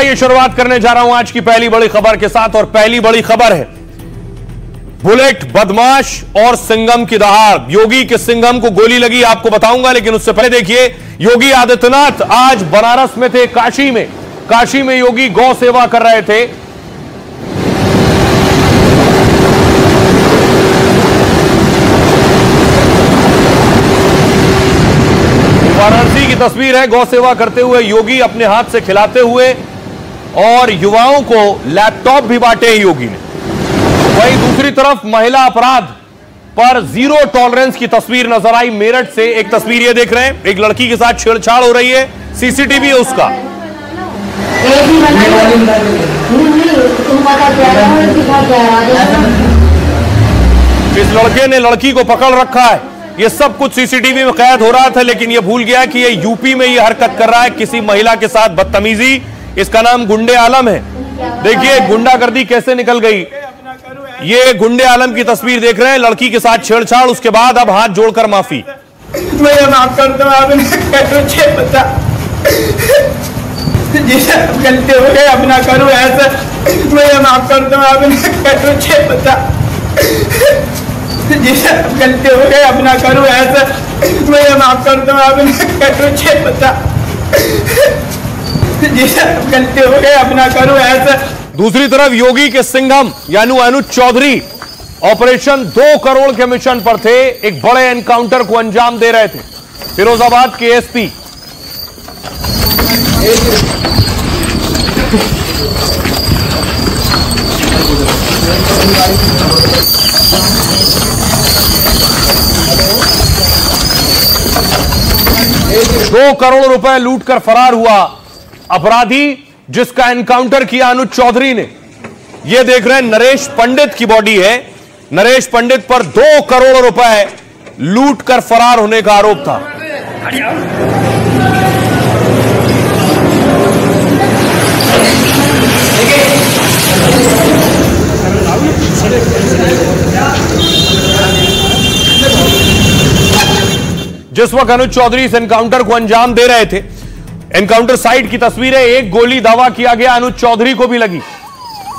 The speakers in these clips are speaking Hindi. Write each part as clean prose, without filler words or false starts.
आइए शुरुआत करने जा रहा हूं आज की पहली बड़ी खबर के साथ। और पहली बड़ी खबर है बुलेट, बदमाश और सिंघम की दहाड़। योगी के सिंघम को गोली लगी, आपको बताऊंगा, लेकिन उससे पहले देखिए योगी आदित्यनाथ आज बनारस में थे, काशी में योगी गौ सेवा कर रहे थे। वाराणसी की तस्वीर है, गौ सेवा करते हुए योगी अपने हाथ से खिलाते हुए, और युवाओं को लैपटॉप भी बांटे योगी ने। वहीं दूसरी तरफ महिला अपराध पर जीरो टॉलरेंस की तस्वीर नजर आई। मेरठ से एक तस्वीर ये देख रहे हैं, एक लड़की के साथ छेड़छाड़ हो रही है, सीसीटीवी है उसका। इस लड़के ने लड़की को पकड़ रखा है, ये सब कुछ सीसीटीवी में कैद हो रहा था, लेकिन ये भूल गया कि ये यूपी में ये हरकत कर रहा है, किसी महिला के साथ बदतमीजी। इसका नाम गुंडे आलम है। देखिए गुंडागर्दी कैसे निकल गई। ये गुंडे आलम की तस्वीर देख रहे हैं, लड़की के साथ छेड़छाड़, उसके बाद अब हाथ जोड़कर माफी। मैं माफ कर दो, आपने पता जी सर, गलती हो गई, अब ना करूँ ऐसा। मैं माफ कर दो, आपने पता जी सर, गलती हो गई, अब ना करूँ ऐसा। मैं माफ कर दो, आपने पता जी सर, गलती हो गई, अब ना करूँ ऐसा। दूसरी तरफ योगी के सिंघम यानी अनुज चौधरी ऑपरेशन 2 करोड़ के मिशन पर थे, एक बड़े एनकाउंटर को अंजाम दे रहे थे। फिरोजाबाद के एसपी $2 करोड़ रुपए लूटकर फरार हुआ अपराधी, जिसका एनकाउंटर किया अनुज चौधरी ने। यह देख रहे हैं नरेश पंडित की बॉडी है। नरेश पंडित पर 2 करोड़ रुपए लूट कर फरार होने का आरोप था। जिस वक्त अनुज चौधरी इस एनकाउंटर को अंजाम दे रहे थे, एनकाउंटर साइट की तस्वीर है, एक गोली दावा किया गया अनुज चौधरी को भी लगी।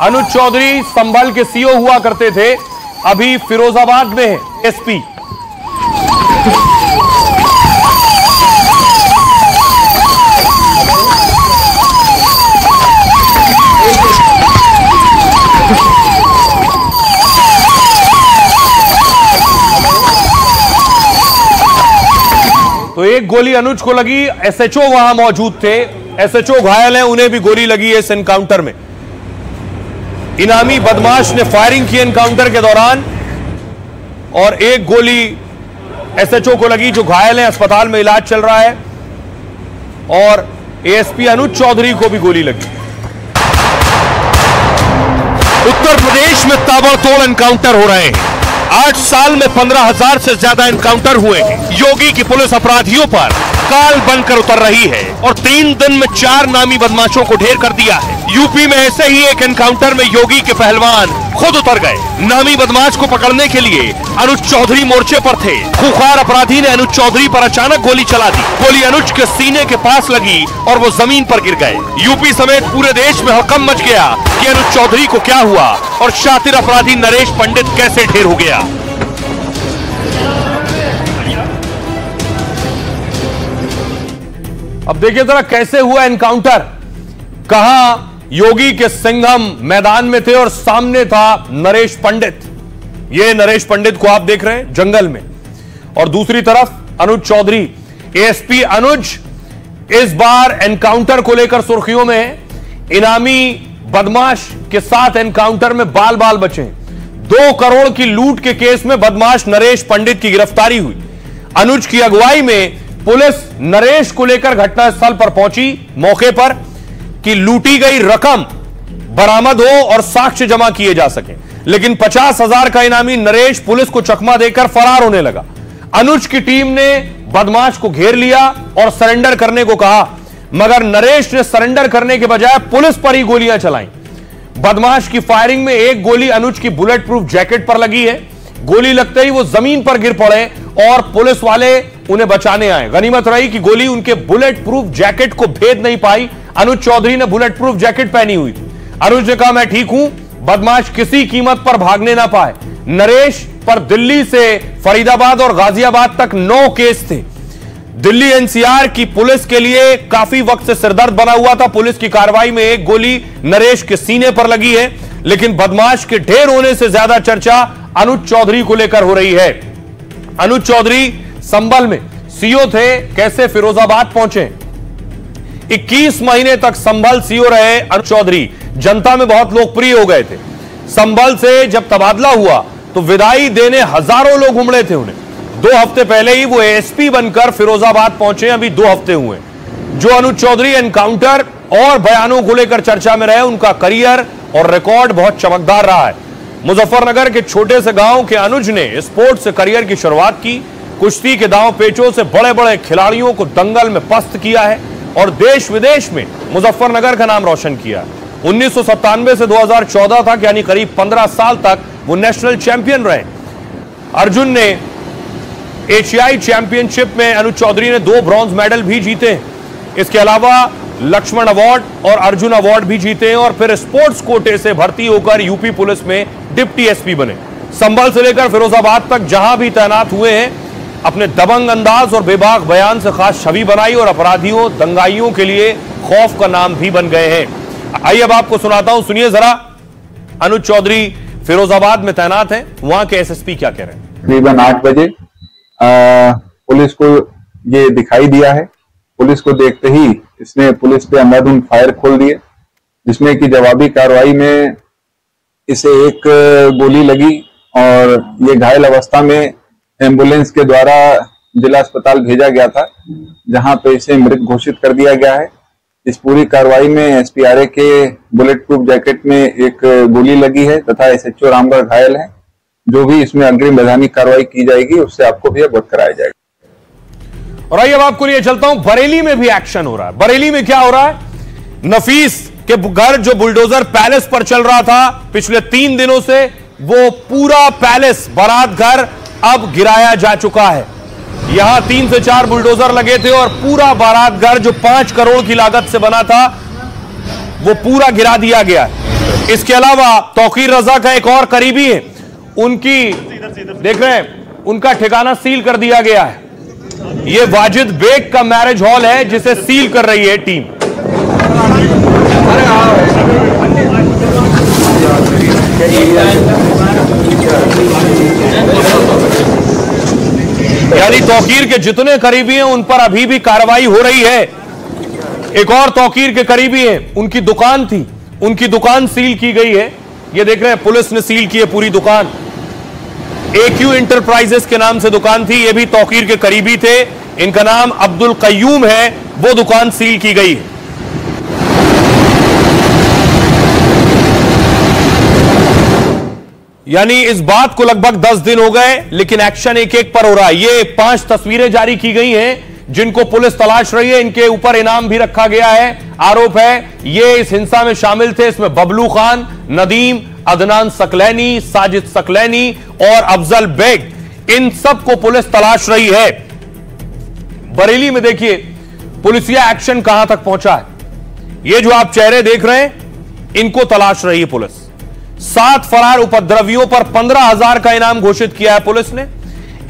अनुज चौधरी संभल के सीओ हुआ करते थे, अभी फिरोजाबाद में है एसपी। तो एक गोली अनुज को लगी, एसएचओ वहां मौजूद थे, एसएचओ घायल हैं, उन्हें भी गोली लगी है इस एनकाउंटर में। इनामी बदमाश ने फायरिंग की एनकाउंटर के दौरान, और एक गोली एसएचओ को लगी जो घायल है, अस्पताल में इलाज चल रहा है, और एएसपी अनुज चौधरी को भी गोली लगी। उत्तर प्रदेश में ताबड़तोड़ एनकाउंटर हो रहे हैं। 8 साल में 15,000 से ज्यादा एनकाउंटर हुए हैं। योगी की पुलिस अपराधियों पर काल बनकर उतर रही है, और 3 दिन में 4 नामी बदमाशों को ढेर कर दिया है। यूपी में ऐसे ही एक एनकाउंटर में योगी के पहलवान खुद उतर गए। नामी बदमाश को पकड़ने के लिए अनुज चौधरी मोर्चे पर थे। खूंखार अपराधी ने अनुज चौधरी पर अचानक गोली चला दी। गोली अनुज के सीने के पास लगी और वो जमीन पर गिर गए। यूपी समेत पूरे देश में हड़कंप मच गया कि अनुज चौधरी को क्या हुआ, और शातिर अपराधी नरेश पंडित कैसे ढेर हो गया। अब देखिए जरा कैसे हुआ एनकाउंटर। कहां योगी के सिंघम मैदान में थे और सामने था नरेश पंडित। ये नरेश पंडित को आप देख रहे हैं जंगल में, और दूसरी तरफ अनुज चौधरी। एएसपी अनुज इस बार एनकाउंटर को लेकर सुर्खियों में है। इनामी बदमाश के साथ एनकाउंटर में बाल बाल बचे। 2 करोड़ की लूट के केस में बदमाश नरेश पंडित की गिरफ्तारी हुई। अनुज की अगुवाई में पुलिस नरेश को लेकर घटनास्थल पर पहुंची, मौके पर कि लूटी गई रकम बरामद हो और साक्ष्य जमा किए जा सके। लेकिन 50,000 का इनामी नरेश पुलिस को चकमा देकर फरार होने लगा। अनुज की टीम ने बदमाश को घेर लिया और सरेंडर करने को कहा, मगर नरेश ने सरेंडर करने के बजाय पुलिस पर ही गोलियां चलाई। बदमाश की फायरिंग में एक गोली अनुज की बुलेट प्रूफ जैकेट पर लगी है। गोली लगते ही वो जमीन पर गिर पड़े और पुलिस वाले उन्हें बचाने आए। गनीमत रही कि गोली उनके बुलेट प्रूफ जैकेट को भेद नहीं पाई। अनुज चौधरी ने बुलेट प्रूफ जैकेट पहनी हुई थी। अनुज ने कहा मैं ठीक हूं, बदमाश किसी कीमत पर भागने ना पाए। नरेश पर दिल्ली से फरीदाबाद और गाजियाबाद तक 9 केस थे। दिल्ली एनसीआर की पुलिस के लिए काफी वक्त से सिरदर्द बना हुआ था। पुलिस की कार्रवाई में एक गोली नरेश के सीने पर लगी है, लेकिन बदमाश के ढेर होने से ज्यादा चर्चा अनुज चौधरी को लेकर हो रही है। अनुज चौधरी संभल में सीओ थे, कैसे फिरोजाबाद पहुंचे? 21 महीने तक संभल सीओ रहे अनुज चौधरी, जनता में बहुत लोकप्रिय हो गए थे। संभल से जब तबादला हुआ तो विदाई देने हजारों लोग उमड़े थे उन्हें। 2 हफ्ते पहले ही वो एएसपी बनकर फिरोजाबाद पहुंचे, अभी 2 हफ्ते हुए। जो अनुज चौधरी एनकाउंटर और बयानों को लेकर चर्चा में रहे, उनका करियर और रिकॉर्ड बहुत चमकदार रहा है। मुजफ्फरनगर के छोटे से गांव के अनुज ने स्पोर्ट्स से करियर की शुरुआत की। कुश्ती के दांव पेचों से बड़े बड़े खिलाड़ियों को दंगल में पस्त किया है और देश विदेश में मुजफ्फरनगर का नाम रोशन किया। 1997 से 2014 तक, यानी करीब 15 साल तक वो नेशनल चैंपियन रहे। अर्जुन ने एशियाई चैंपियनशिप में अनुज चौधरी ने 2 ब्रॉन्ज मेडल भी जीते। इसके अलावा लक्ष्मण अवार्ड और अर्जुन अवार्ड भी जीते हैं और फिर स्पोर्ट्स कोटे से भर्ती होकर यूपी पुलिस में डिप्टी एसपी बने। संभल से लेकर फिरोजाबाद तक जहां भी तैनात हुए हैं, अपने दबंग अंदाज और बेबाक बयान से खास छवि बनाई और अपराधियों दंगाइयों के लिए खौफ का नाम भी बन गए हैं। आइए अब आपको सुनाता हूं, सुनिए जरा। अनुज चौधरी फिरोजाबाद में तैनात हैं, वहां के एसएसपी क्या कह रहे हैं। करीबन 8 बजे पुलिस को ये दिखाई दिया है। पुलिस को देखते ही इसने पुलिस पे अंधाधुंध फायर खोल दिए, जिसमें कि जवाबी कार्रवाई में इसे एक गोली लगी और ये घायल अवस्था में एम्बुलेंस के द्वारा जिला अस्पताल भेजा गया था, जहां पे इसे मृत घोषित कर दिया गया है। इस पूरी कार्रवाई में एसपीआरए के बुलेट प्रूफ जैकेट में एक गोली लगी है तथा एसएचओ रामगढ़ घायल है। जो भी इसमें अग्रिम वैधानिक कार्रवाई की जाएगी उससे आपको भी अवगत कराया जाएगा। और आइए अब आपको लिए चलता हूं, बरेली में भी एक्शन हो रहा है। बरेली में क्या हो रहा है? नफीस के घर जो बुलडोजर पैलेस पर चल रहा था पिछले 3 दिनों से, वो पूरा पैलेस बारात घर अब गिराया जा चुका है। यहां 3 से 4 बुलडोजर लगे थे और पूरा बारात घर जो 5 करोड़ की लागत से बना था वो पूरा गिरा दिया गया है। इसके अलावा तौकीर रजा का एक और करीबी है, उनकी देख रहे हैं, उनका ठिकाना सील कर दिया गया है। यह वाजिद बेग का मैरिज हॉल है जिसे सील कर रही है टीम। यानी तौकीर के जितने करीबी हैं उन पर अभी भी कार्रवाई हो रही है। एक और तौकीर के करीबी हैं, उनकी दुकान थी, उनकी दुकान सील की गई है। ये देख रहे हैं, पुलिस ने सील की है पूरी दुकान। AQ इंटरप्राइजेस के नाम से दुकान थी, ये भी तौकीर के करीबी थे, इनका नाम अब्दुल कय्यूम है, वो दुकान सील की गई है। यानी इस बात को लगभग 10 दिन हो गए, लेकिन एक्शन एक एक पर हो रहा है। ये 5 तस्वीरें जारी की गई हैं जिनको पुलिस तलाश रही है, इनके ऊपर इनाम भी रखा गया है। आरोप है ये इस हिंसा में शामिल थे। इसमें बबलू खान, नदीम, अदनान सकलैनी, साजिद सकलैनी और अफजल बेग, इन सबको पुलिस तलाश रही है। बरेली में देखिए पुलिसिया एक्शन कहां तक पहुंचा है। ये जो आप चेहरे देख रहे हैं, इनको तलाश रही है पुलिस। 7 फरार उपद्रवियों पर 15,000 का इनाम घोषित किया है पुलिस ने।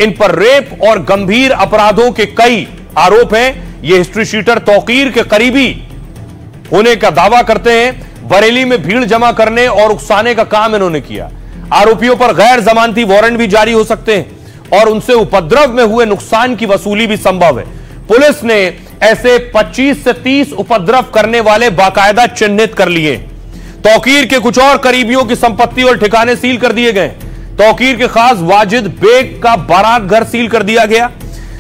इन पर रेप और गंभीर अपराधों के कई आरोप हैं। ये हिस्ट्री शीटर तौकीर के करीबी होने का दावा करते हैं। बरेली में भीड़ जमा करने और उकसाने का काम इन्होंने किया। आरोपियों पर गैर जमानती वारंट भी जारी हो सकते हैं और उनसे उपद्रव में हुए नुकसान की वसूली भी संभव है। पुलिस ने ऐसे 25 से 30 उपद्रव करने वाले बाकायदा चिन्हित कर लिए। तौकीर के कुछ और करीबियों की संपत्ति और ठिकाने सील कर दिए गए। तौकीर के खास वाजिद बेग का बारात घर सील कर दिया गया।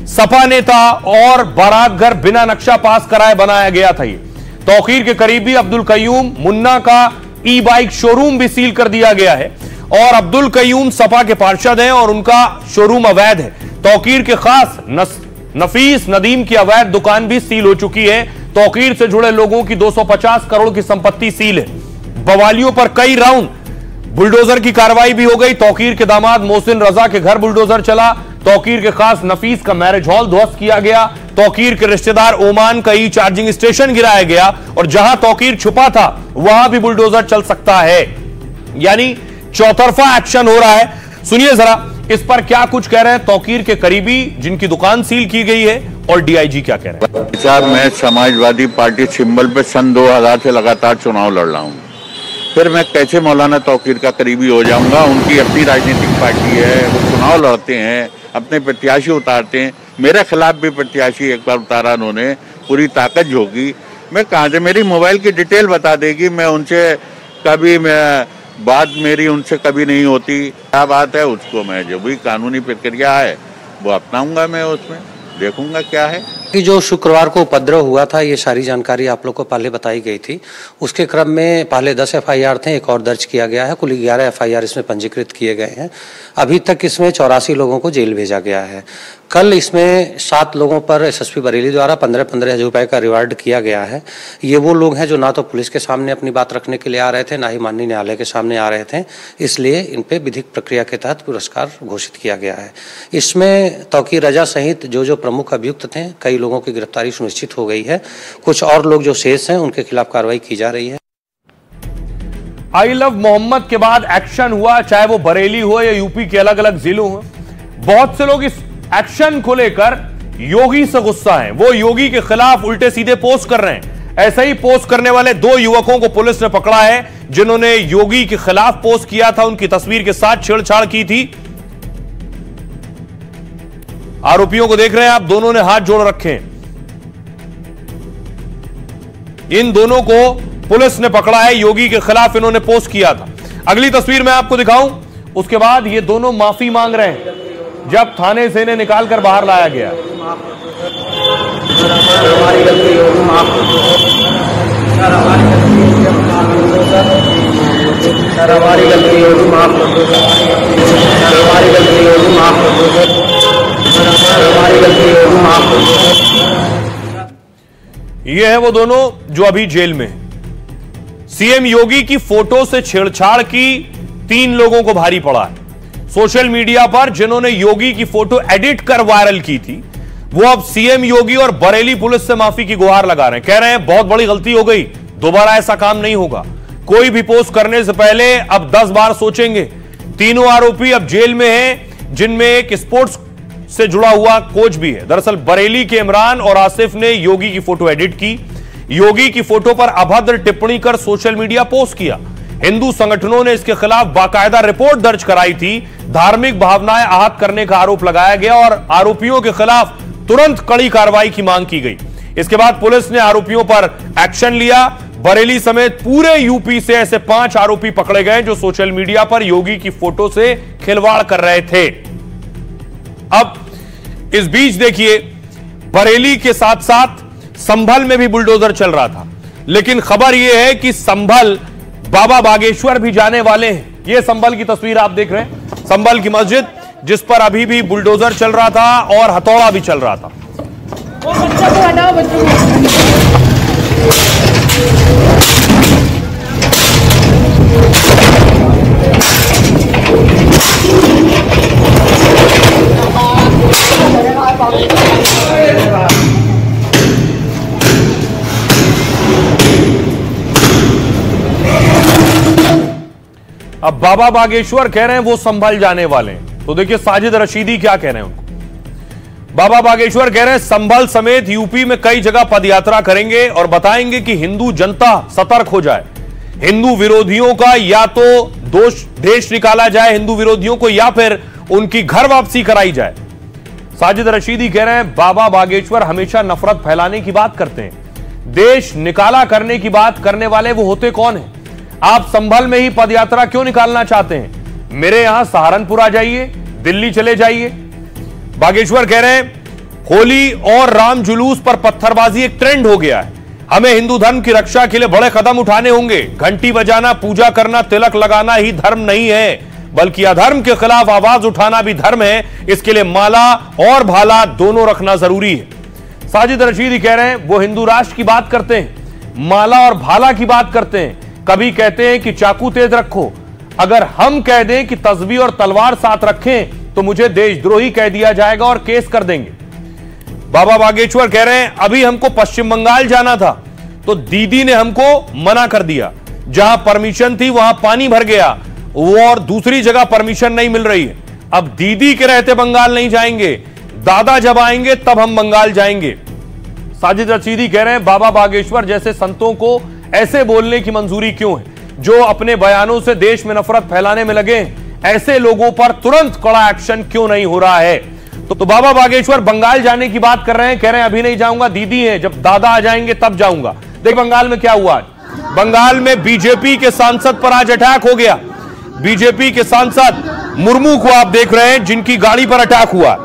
सपा नेता और बारात घर बिना नक्शा पास कराए बनाया गया था। ये तौकीर के करीबी अब्दुल कय्यूम मुन्ना का ई बाइक शोरूम भी सील कर दिया गया है और अब्दुल कय्यूम सपा के पार्षद हैं और उनका शोरूम अवैध है। तौकीर के खास नफीस नदीम की अवैध दुकान भी सील हो चुकी है। तौकीर से जुड़े लोगों की 250 करोड़ की संपत्ति सील है। बवालियों पर कई राउंड बुलडोजर की कार्रवाई भी हो गई। तौकीर के दामाद मोहसिन रजा के घर बुलडोजर चला। तौकीर के खास नफीस का मैरिज हॉल ध्वस्त किया गया। तौकीर के रिश्तेदार ओमान का ई चार्जिंग स्टेशन गिराया गया और जहां तौकीर छुपा था वहां भी बुलडोजर चल सकता है। यानी चौतरफा एक्शन हो रहा है। सुनिए जरा इस पर क्या कुछ कह रहे हैं तौकीर के करीबी जिनकी दुकान सील की गई है और डीआईजी क्या कह रहे हैं। साहब, मैं समाजवादी पार्टी सिंबल पे सन 2000 से लगातार चुनाव लड़ रहा हूँ। फिर मैं कैसे मौलाना तौकीर का करीबी हो जाऊंगा? उनकी अपनी राजनीतिक पार्टी है, वो चुनाव लड़ते हैं, अपने प्रत्याशी उतारते हैं। मेरे खिलाफ भी प्रत्याशी एक बार उतारा उन्होंने, पूरी ताकत झोंकी। मैं कहाँ से, मेरी मोबाइल की डिटेल बता देगी, मैं उनसे कभी बात मेरी उनसे कभी नहीं होती। क्या बात है, उसको मैं जो भी कानूनी प्रक्रिया है वो अपनाऊंगा, मैं उसमें देखूंगा क्या है। कि जो शुक्रवार को उपद्रव हुआ था, ये सारी जानकारी आप लोग को पहले बताई गई थी। उसके क्रम में पहले 10 FIR थे, एक और दर्ज किया गया है। कुल 11 FIR इसमें पंजीकृत किए गए हैं। अभी तक इसमें 84 लोगों को जेल भेजा गया है। कल इसमें 7 लोगों पर SSP बरेली द्वारा 15-15 हज़ार रुपए का रिवार्ड किया गया है। ये वो लोग हैं जो ना तो पुलिस के सामने अपनी बात रखने के लिए आ रहे थे, ना ही माननीय न्यायालय के सामने आ रहे थे, इसलिए इन पे विधिक प्रक्रिया के तहत पुरस्कार घोषित किया गया है। इसमें तौकीर रजा सहित जो प्रमुख अभियुक्त थे, कई लोगों की गिरफ्तारी सुनिश्चित हो गई है। कुछ और लोग जो शेष हैं उनके खिलाफ कार्रवाई की जा रही है। आई लव मोहम्मद के बाद एक्शन हुआ, चाहे वो बरेली हो या यूपी के अलग अलग जिलों हो। बहुत से लोग इस एक्शन को लेकर योगी से गुस्सा हैं। वो योगी के खिलाफ उल्टे सीधे पोस्ट कर रहे हैं। ऐसे ही पोस्ट करने वाले 2 युवकों को पुलिस ने पकड़ा है जिन्होंने योगी के खिलाफ पोस्ट किया था, उनकी तस्वीर के साथ छेड़छाड़ की थी। आरोपियों को देख रहे हैं आप, दोनों ने हाथ जोड़ रखे हैं। इन दोनों को पुलिस ने पकड़ा है, योगी के खिलाफ इन्होंने पोस्ट किया था। अगली तस्वीर मैं आपको दिखाऊं, उसके बाद ये दोनों माफी मांग रहे हैं जब थाने से इन्हें निकालकर बाहर लाया गया। ये है वो दोनों जो अभी जेल में। सीएम योगी की फोटो से छेड़छाड़ की 3 लोगों को भारी पड़ा है। सोशल मीडिया पर जिन्होंने योगी की फोटो एडिट कर वायरल की थी, वो अब सीएम योगी और बरेली पुलिस से माफी की गुहार लगा रहे हैं। कह रहे हैं बहुत बड़ी गलती हो गई, दोबारा ऐसा काम नहीं होगा। कोई भी पोस्ट करने से पहले अब 10 बार सोचेंगे। तीनों आरोपी अब जेल में हैं, जिनमें एक स्पोर्ट्स से जुड़ा हुआ कोच भी है। दरअसल बरेली के इमरान और आसिफ ने योगी की फोटो एडिट की, योगी की फोटो पर अभद्र टिप्पणी कर सोशल मीडिया पोस्ट किया। हिंदू संगठनों ने इसके खिलाफ बाकायदा रिपोर्ट दर्ज कराई थी। धार्मिक भावनाएं आहत करने का आरोप लगाया गया और आरोपियों के खिलाफ तुरंत कड़ी कार्रवाई की मांग की गई। इसके बाद पुलिस ने आरोपियों पर एक्शन लिया। बरेली समेत पूरे यूपी से ऐसे 5 आरोपी पकड़े गए जो सोशल मीडिया पर योगी की फोटो से खिलवाड़ कर रहे थे। अब इस बीच देखिए, बरेली के साथ साथ संभल में भी बुलडोजर चल रहा था, लेकिन खबर यह है कि संभल बाबा बागेश्वर भी जाने वाले हैं। यह संभल की तस्वीर आप देख रहे हैं, संभल की मस्जिद जिस पर अभी भी बुलडोजर चल रहा था और हथौड़ा भी चल रहा था। अब बाबा बागेश्वर कह रहे हैं वो संभल जाने वाले हैं, तो देखिए साजिद रशीदी क्या कह रहे हैं उनको। बाबा बागेश्वर कह रहे हैं संभल समेत यूपी में कई जगह पदयात्रा करेंगे और बताएंगे कि हिंदू जनता सतर्क हो जाए। हिंदू विरोधियों का या तो देश निकाला जाए हिंदू विरोधियों को, या फिर उनकी घर वापसी कराई जाए। साजिद रशीदी कह रहे हैं बाबा बागेश्वर हमेशा नफरत फैलाने की बात करते हैं, देश निकाला करने की बात करने वाले वो होते कौन है? आप संभल में ही पदयात्रा क्यों निकालना चाहते हैं? मेरे यहां सहारनपुर आ जाइए, दिल्ली चले जाइए। बागेश्वर कह रहे हैं होली और राम जुलूस पर पत्थरबाजी एक ट्रेंड हो गया है, हमें हिंदू धर्म की रक्षा के लिए बड़े कदम उठाने होंगे। घंटी बजाना, पूजा करना, तिलक लगाना ही धर्म नहीं है, बल्कि अधर्म के खिलाफ आवाज उठाना भी धर्म है। इसके लिए माला और भाला दोनों रखना जरूरी है। साजिद रशीदी कह रहे हैं वो हिंदू राष्ट्र की बात करते हैं, माला और भाला की बात करते हैं, कभी कहते हैं कि चाकू तेज रखो। अगर हम कह दें कि तस्बीह और तलवार साथ रखें तो मुझे देशद्रोही कह दिया जाएगा और केस कर देंगे। बाबा बागेश्वर कह रहे हैं अभी हमको पश्चिम बंगाल जाना था तो दीदी ने हमको मना कर दिया, जहां परमिशन थी वहां पानी भर गया, वो और दूसरी जगह परमिशन नहीं मिल रही है। अब दीदी के रहते बंगाल नहीं जाएंगे, दादा जब आएंगे तब हम बंगाल जाएंगे। साजिद रशीदी कह रहे हैं बाबा बागेश्वर जैसे संतों को ऐसे बोलने की मंजूरी क्यों है, जो अपने बयानों से देश में नफरत फैलाने में लगे हैं, ऐसे लोगों पर तुरंत कड़ा एक्शन क्यों नहीं हो रहा है। तो बाबा बागेश्वर बंगाल जाने की बात कर रहे हैं, कह रहे हैं अभी नहीं जाऊंगा, दीदी है, जब दादा आ जाएंगे तब जाऊंगा। देख बंगाल में क्या हुआ, बंगाल में बीजेपी के सांसद पर आज अटैक हो गया। बीजेपी के सांसद मुर्मू को आप देख रहे हैं जिनकी गाड़ी पर अटैक हुआ।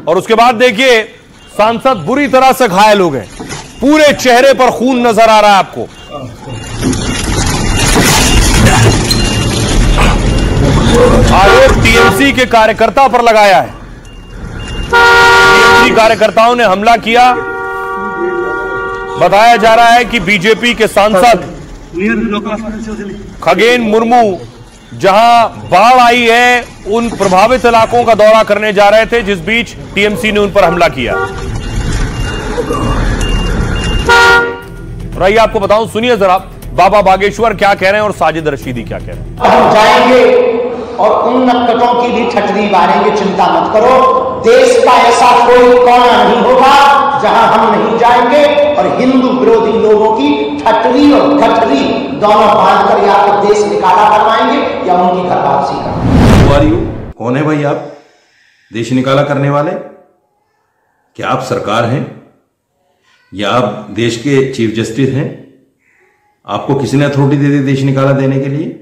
और उसके बाद देखिए सांसद बुरी तरह से घायल हो गए, पूरे चेहरे पर खून नजर आ रहा है आपको। आरोप टीएमसी के कार्यकर्ता पर लगाया है। टीएमसी कार्यकर्ताओं ने हमला किया। बताया जा रहा है कि बीजेपी के सांसद खगेन मुर्मू जहां बाढ़ आई है उन प्रभावित इलाकों का दौरा करने जा रहे थे, जिस बीच टीएमसी ने उन पर हमला किया। रही आपको बताऊं, सुनिए जरा बाबा बागेश्वर क्या कह रहे हैं और साजिद रशीदी क्या कह रहे हैं। हम जाएंगे और उन नक्कटों की भी ठटरी मारेंगे, चिंता मत करो। देश का ऐसा कोई कोना नहीं होगा जहां हम नहीं जाएंगे और हिंदू विरोधी लोगों की ठटरी और गठरी दोनों बांध कर या तो देश निकाला करवाएंगे या उनकी घर वापसी करेंगे। कौन है भाई आप देश निकाला करने वाले? क्या आप सरकार हैं या आप देश के चीफ जस्टिस हैं? आपको किसी ने अथॉरिटी दे दी देश निकाला देने के लिए?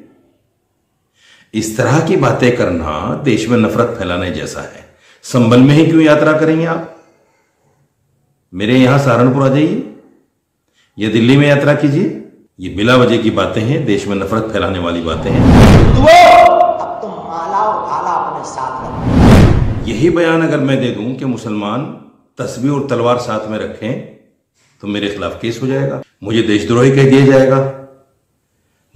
इस तरह की बातें करना देश में नफरत फैलाने जैसा है। संभल में ही क्यों यात्रा करेंगे आप? मेरे यहां सहारनपुर आ जाइए या दिल्ली में यात्रा कीजिए। ये बिला वजह की बातें हैं, देश में नफरत फैलाने वाली बातें हैं। अब तुम माला और भाला अपने साथ रखो। यही बयान अगर मैं दे दूं कि मुसलमान तस्बीह और तलवार साथ में रखें तो मेरे खिलाफ केस हो जाएगा, मुझे देशद्रोही कह दिया जाएगा,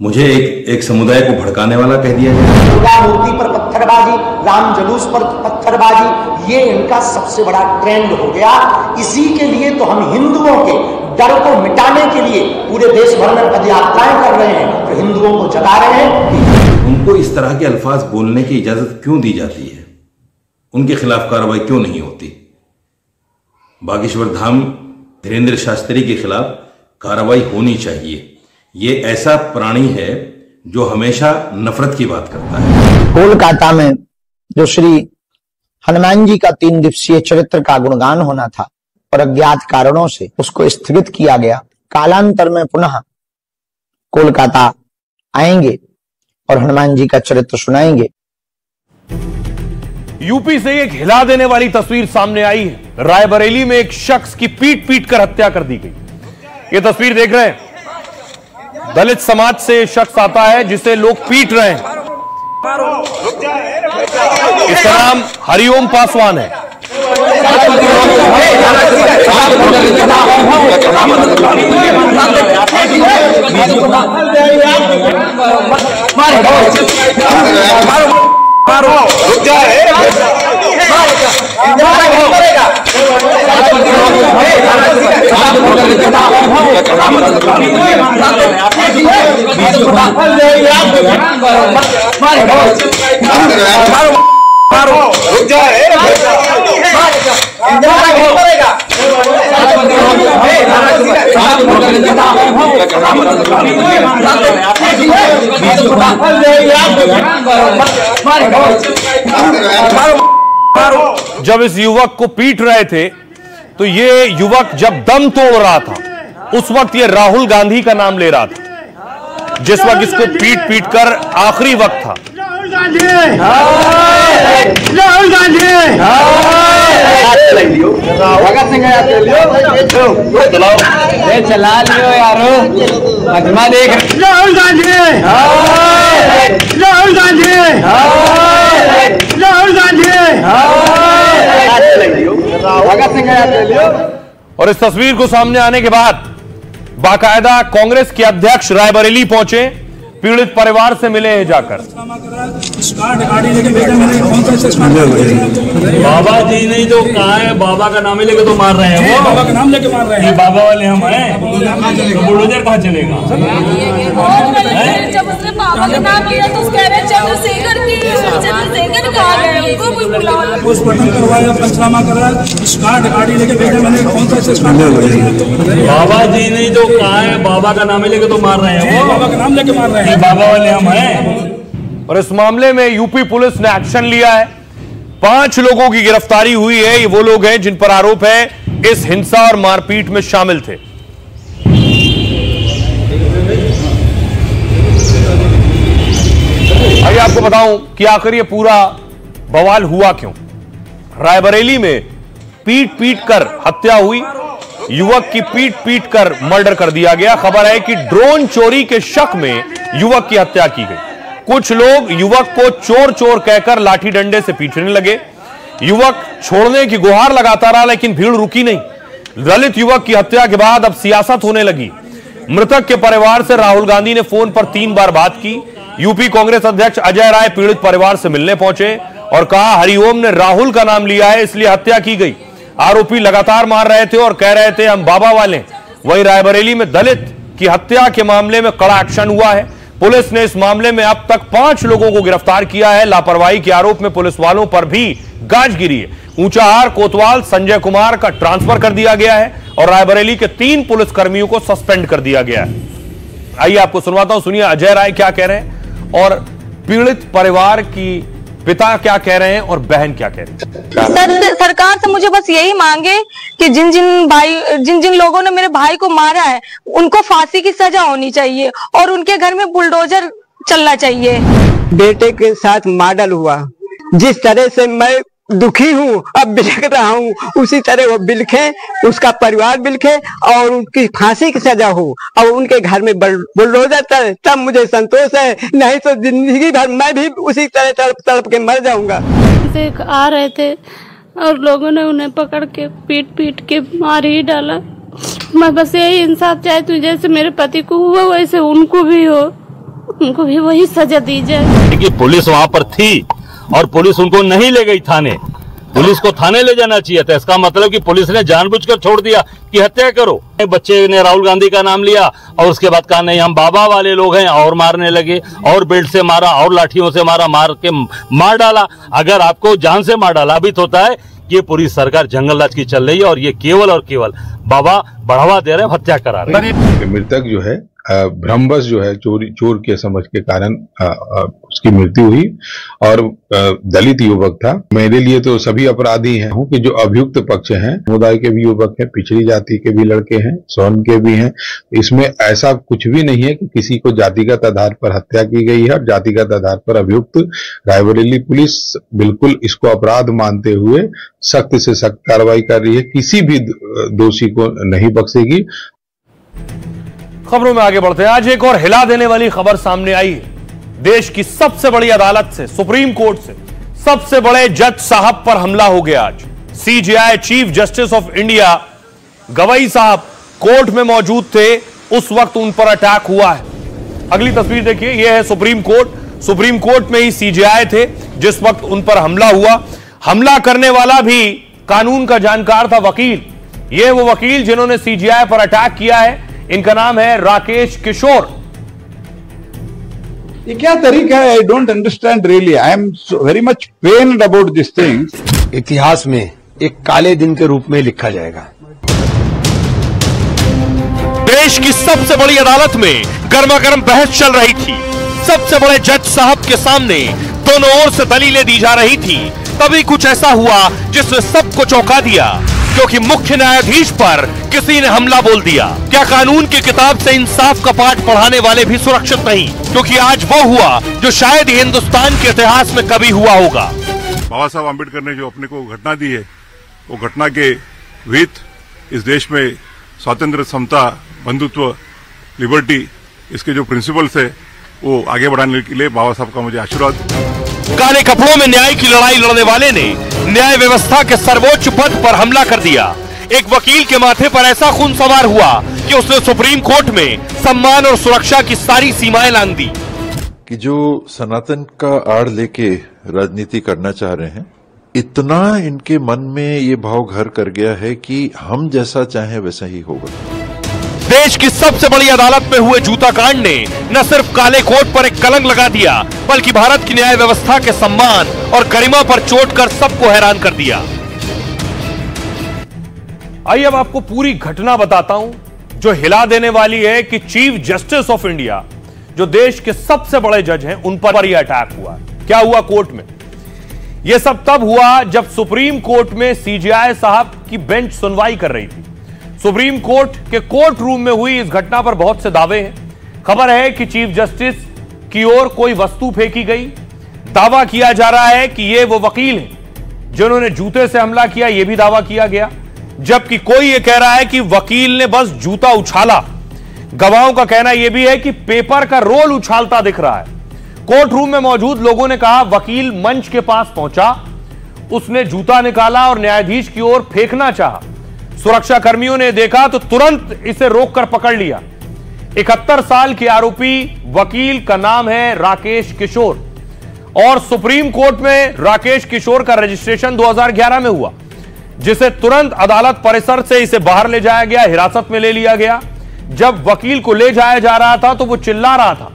मुझे एक समुदाय को भड़काने वाला कह दिया जाएगा। दुर्गा मूर्ति पर पत्थरबाजी, राम जुलूस पर पत्थरबाजी, ये इनका सबसे बड़ा ट्रेंड हो गया। इसी के लिए तो हम हिंदुओं के डर को मिटाने के लिए पूरे देश भर में पदयात्राएं कर रहे हैं, तो हिंदुओं को जगा रहे हैं। उनको इस तरह के अल्फाज बोलने की इजाजत क्यों दी जाती है? उनके खिलाफ कार्रवाई क्यों नहीं होती? बागेश्वर धाम धीरेन्द्र शास्त्री के खिलाफ कार्रवाई होनी चाहिए। ये ऐसा प्राणी है जो हमेशा नफरत की बात करता है। कोलकाता में जो श्री हनुमान जी का 3 दिवसीय चरित्र का गुणगान होना था और अज्ञात कारणों से उसको स्थगित किया गया। कालांतर में पुनः कोलकाता आएंगे और हनुमान जी का चरित्र सुनाएंगे। यूपी से एक हिला देने वाली तस्वीर सामने आई है। रायबरेली में एक शख्स की पीट पीट कर हत्या कर दी गई। ये तस्वीर देख रहे हैं, दलित समाज से शख्स आता है जिसे लोग पीट रहे हैं। इसका नाम हरिओम पासवान है। जब इस युवक को पीट रहे थे तो ये युवक जब दम तोड़ रहा था उस वक्त ये राहुल गांधी का नाम ले रहा था, जिस वक्त इसको पीट पीट कर आखिरी वक्त था। भगत सिंह चला लियो यारो, मजमा देख। राहुल गांधी, राहुल गांधी, राहुल गांधी, भगत सिंह। और इस तस्वीर को सामने आने के बाद बाकायदा कांग्रेस के अध्यक्ष रायबरेली पहुंचे, पीड़ित परिवार से मिले हैं जाकर। बाबा जी नहीं तो कहा है, बाबा का नाम लेके तो मार रहे हैं वो, बाबा का नाम लेके मार रहे हैं, बाबा वाले हम हैं, तो बुलडोजर कहाँ चलेगा? जब उसने बाबा का नाम लिया तो उसके चंद्रशेखर कहा गया, उनको कोई बुलाया, पोस्टमार्टम करवाया, पंचनामा करा, स्कार्ट गाड़ी लेके भेजा। मैंने कौन सा स्कार्ट? बाबा जी नहीं तो कहा है, बाबा का नाम लेके तो मार रहे हैं वो, बाबा का नाम लेके मार रहे हैं, बाबा वाले हम हैं। और इस मामले में यूपी पुलिस ने एक्शन लिया है। 5 लोगों की गिरफ्तारी हुई है। ये वो लोग हैं जिन पर आरोप है इस हिंसा और मारपीट में शामिल थे। आइए आपको बताऊं कि आखिर ये पूरा बवाल हुआ क्यों। रायबरेली में पीट पीट कर हत्या हुई, युवक की पीट पीट कर मर्डर कर दिया गया। खबर है कि ड्रोन चोरी के शक में युवक की हत्या की गई। कुछ लोग युवक को चोर चोर कहकर लाठी डंडे से पीटने लगे। युवक छोड़ने की गुहार लगाता रहा, लेकिन भीड़ रुकी नहीं। दलित युवक की हत्या के बाद अब सियासत होने लगी। मृतक के परिवार से राहुल गांधी ने फोन पर 3 बार बात की। यूपी कांग्रेस अध्यक्ष अजय राय पीड़ित परिवार से मिलने पहुंचे और कहा हरिओम ने राहुल का नाम लिया है, इसलिए हत्या की गई। आरोपी लगातार मार रहे थे और कह रहे थे हम बाबा वाले। वहीं रायबरेली में दलित की हत्या के मामले में कड़ा एक्शन हुआ है। पुलिस ने इस मामले में अब तक 5 लोगों को गिरफ्तार किया है। लापरवाही के आरोप में पुलिस वालों पर भी गाज गिरी है। ऊंचाहार कोतवाल संजय कुमार का ट्रांसफर कर दिया गया है और रायबरेली के 3 पुलिसकर्मियों को सस्पेंड कर दिया गया है। आइए आपको सुनवाता हूं, सुनिए अजय राय क्या कह रहे हैं और पीड़ित परिवार की पिता क्या कह रहे हैं और बहन क्या कह रही है। सरकार से मुझे बस यही मांगे कि जिन जिन लोगों ने मेरे भाई को मारा है उनको फांसी की सजा होनी चाहिए और उनके घर में बुलडोजर चलना चाहिए। बेटे के साथ मर्डर हुआ, जिस तरह से मैं दुखी हूँ, अब बिलख रहा हूँ, उसी तरह वो बिलखे, उसका परिवार बिलखे और उनकी फांसी की सजा हो और उनके घर में बुलडोजर चले, तब मुझे संतोष है। नहीं तो जिंदगी भर मैं भी उसी तरह तड़प तड़प के मर जाऊंगा। आ रहे थे और लोगों ने उन्हें पकड़ के पीट पीट के मार ही डाला। मैं बस यही इंसाफ चाहती हूँ, जैसे मेरे पति को हुआ वैसे उनको भी हो, उनको भी वही सजा दी जाए। कि पुलिस वहाँ पर थी और पुलिस उनको नहीं ले गई थाने, पुलिस को थाने ले जाना चाहिए था। इसका मतलब कि पुलिस ने जानबूझकर छोड़ दिया कि हत्या करो। बच्चे ने राहुल गांधी का नाम लिया और उसके बाद कहा नहीं हम बाबा वाले लोग हैं और मारने लगे और बेल्ट से मारा और लाठियों से मारा, मार के मार डाला। अगर आपको जान से मार डाला साबित होता है कि ये पूरी सरकार जंगल राज की चल रही है और ये केवल और केवल बाबा बढ़ावा दे रहे हैं, हत्या करा रहे हैं। मृतक जो है भ्रमवश जो है चोर के समझ के कारण उसकी मृत्यु हुई और दलित युवक था। मेरे लिए तो सभी अपराधी हैं कि जो अभियुक्त पक्ष हैं, समुदाय के भी युवक हैं, पिछड़ी जाति के भी लड़के हैं, स्वर्ण के भी हैं। इसमें ऐसा कुछ भी नहीं है कि किसी को जातिगत आधार पर हत्या की गई है और जातिगत आधार पर अभियुक्त। रायबरेली पुलिस बिल्कुल इसको अपराध मानते हुए सख्त से सख्त कार्रवाई कर रही है, किसी भी दोषी को नहीं बख्शेगी। खबरों में आगे बढ़ते हैं। आज एक और हिला देने वाली खबर सामने आई है। देश की सबसे बड़ी अदालत से, सुप्रीम कोर्ट से सबसे बड़े जज साहब पर हमला हो गया। आज CJI chief justice of India Gavai साहब कोर्ट में मौजूद थे, उस वक्त उन पर अटैक हुआ है। अगली तस्वीर देखिए, यह है सुप्रीम कोर्ट। सुप्रीम कोर्ट में ही सीजेआई थे जिस वक्त उन पर हमला हुआ। हमला करने वाला भी कानून का जानकार था, वकील। यह वो वकील जिन्होंने सीजेआई पर अटैक किया है। इनका नाम है राकेश किशोर। ये क्या तरीका है? I don't understand really. I am very much pained about this thing. इतिहास में एक काले दिन के रूप में लिखा जाएगा। देश की सबसे बड़ी अदालत में गर्मागर्म बहस चल रही थी। सबसे बड़े जज साहब के सामने दोनों ओर से दलीलें दी जा रही थी। तभी कुछ ऐसा हुआ जिसने सबको चौंका दिया, क्योंकि मुख्य न्यायाधीश पर किसी ने हमला बोल दिया। क्या कानून की किताब से इंसाफ का पाठ पढ़ाने वाले भी सुरक्षित नहीं? क्योंकि आज वो हुआ जो शायद हिंदुस्तान के इतिहास में कभी हुआ होगा। बाबा साहब आम्बेडकर ने जो अपने को घटना दी है, वो घटना के विहित इस देश में स्वातंत्र, समता, बंधुत्व, लिबर्टी, इसके जो प्रिंसिपल्स है वो आगे बढ़ाने के लिए बाबा साहब का मुझे आशीर्वाद। काले कपड़ों में न्याय की लड़ाई लड़ने वाले ने न्याय व्यवस्था के सर्वोच्च पद पर हमला कर दिया। एक वकील के माथे पर ऐसा खून सवार हुआ कि उसने सुप्रीम कोर्ट में सम्मान और सुरक्षा की सारी सीमाएं लांघ दी। कि जो सनातन का आड़ लेके राजनीति करना चाह रहे हैं, इतना इनके मन में ये भाव घर कर गया है कि हम जैसा चाहें वैसा ही होगा। देश की सबसे बड़ी अदालत में हुए जूता कांड ने न सिर्फ काले कोट पर एक कलंक लगा दिया, बल्कि भारत की न्याय व्यवस्था के सम्मान और गरिमा पर चोट कर सबको हैरान कर दिया। आइए अब आपको पूरी घटना बताता हूं जो हिला देने वाली है कि चीफ जस्टिस ऑफ इंडिया, जो देश के सबसे बड़े जज हैं, उन पर यह अटैक हुआ। क्या हुआ कोर्ट में? यह सब तब हुआ जब सुप्रीम कोर्ट में सीजेआई साहब की बेंच सुनवाई कर रही थी। सुप्रीम कोर्ट के कोर्ट रूम में हुई इस घटना पर बहुत से दावे हैं। खबर है कि चीफ जस्टिस की ओर कोई वस्तु फेंकी गई। दावा किया जा रहा है कि ये वो वकील हैं जिन्होंने जूते से हमला किया, यह भी दावा किया गया, जबकि कोई यह कह रहा है कि वकील ने बस जूता उछाला। गवाहों का कहना यह भी है कि पेपर का रोल उछालता दिख रहा है। कोर्ट रूम में मौजूद लोगों ने कहा वकील मंच के पास पहुंचा, उसने जूता निकाला और न्यायाधीश की ओर फेंकना चाहा। सुरक्षा कर्मियों ने देखा तो तुरंत इसे रोककर पकड़ लिया। 71 साल के आरोपी वकील का नाम है राकेश किशोर और सुप्रीम कोर्ट में राकेश किशोर का रजिस्ट्रेशन 2011 में हुआ, जिसे तुरंत अदालत परिसर से इसे बाहर ले जाया गया, हिरासत में ले लिया गया। जब वकील को ले जाया जा रहा था तो वो चिल्ला रहा था।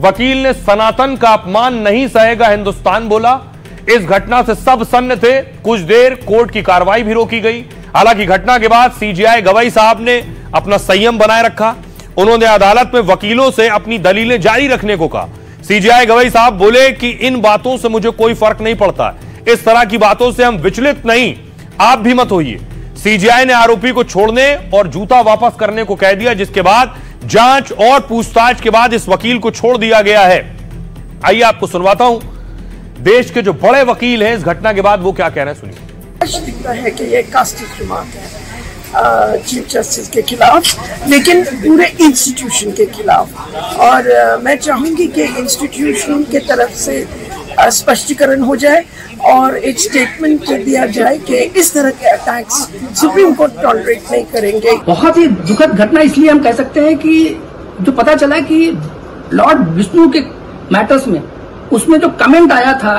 वकील ने सनातन का अपमान नहीं सहेगा हिंदुस्तान बोला। इस घटना से सब सन्न थे। कुछ देर कोर्ट की कार्रवाई भी रोकी गई। हालांकि घटना के बाद सीजेआई गवाई साहब ने अपना संयम बनाए रखा। उन्होंने अदालत में वकीलों से अपनी दलीलें जारी रखने को कहा। सीजेआई गवाई साहब बोले कि इन बातों से मुझे कोई फर्क नहीं पड़ता, इस तरह की बातों से हम विचलित नहीं, आप भी मत होइए। सीजेआई ने आरोपी को छोड़ने और जूता वापस करने को कह दिया, जिसके बाद जांच और पूछताछ के बाद इस वकील को छोड़ दिया गया है। आइए आपको सुनवाता हूं देश के जो बड़े वकील हैं इस घटना के बाद वो क्या कह रहे हैं, सुनिए। दिखता है कि ये कास्टिस्ट रिमार्क है चीफ जस्टिस के खिलाफ, लेकिन पूरे इंस्टीट्यूशन के खिलाफ। और मैं चाहूंगी कि इंस्टीट्यूशन के तरफ से स्पष्टीकरण हो जाए और एक स्टेटमेंट दिया जाए कि इस तरह के अटैक्स सुप्रीम कोर्ट टॉलरेट नहीं करेंगे। बहुत ही दुखद घटना इसलिए हम कह सकते हैं कि जो पता चला कि लॉर्ड विष्णु के मैटर्स में उसमें जो कमेंट आया था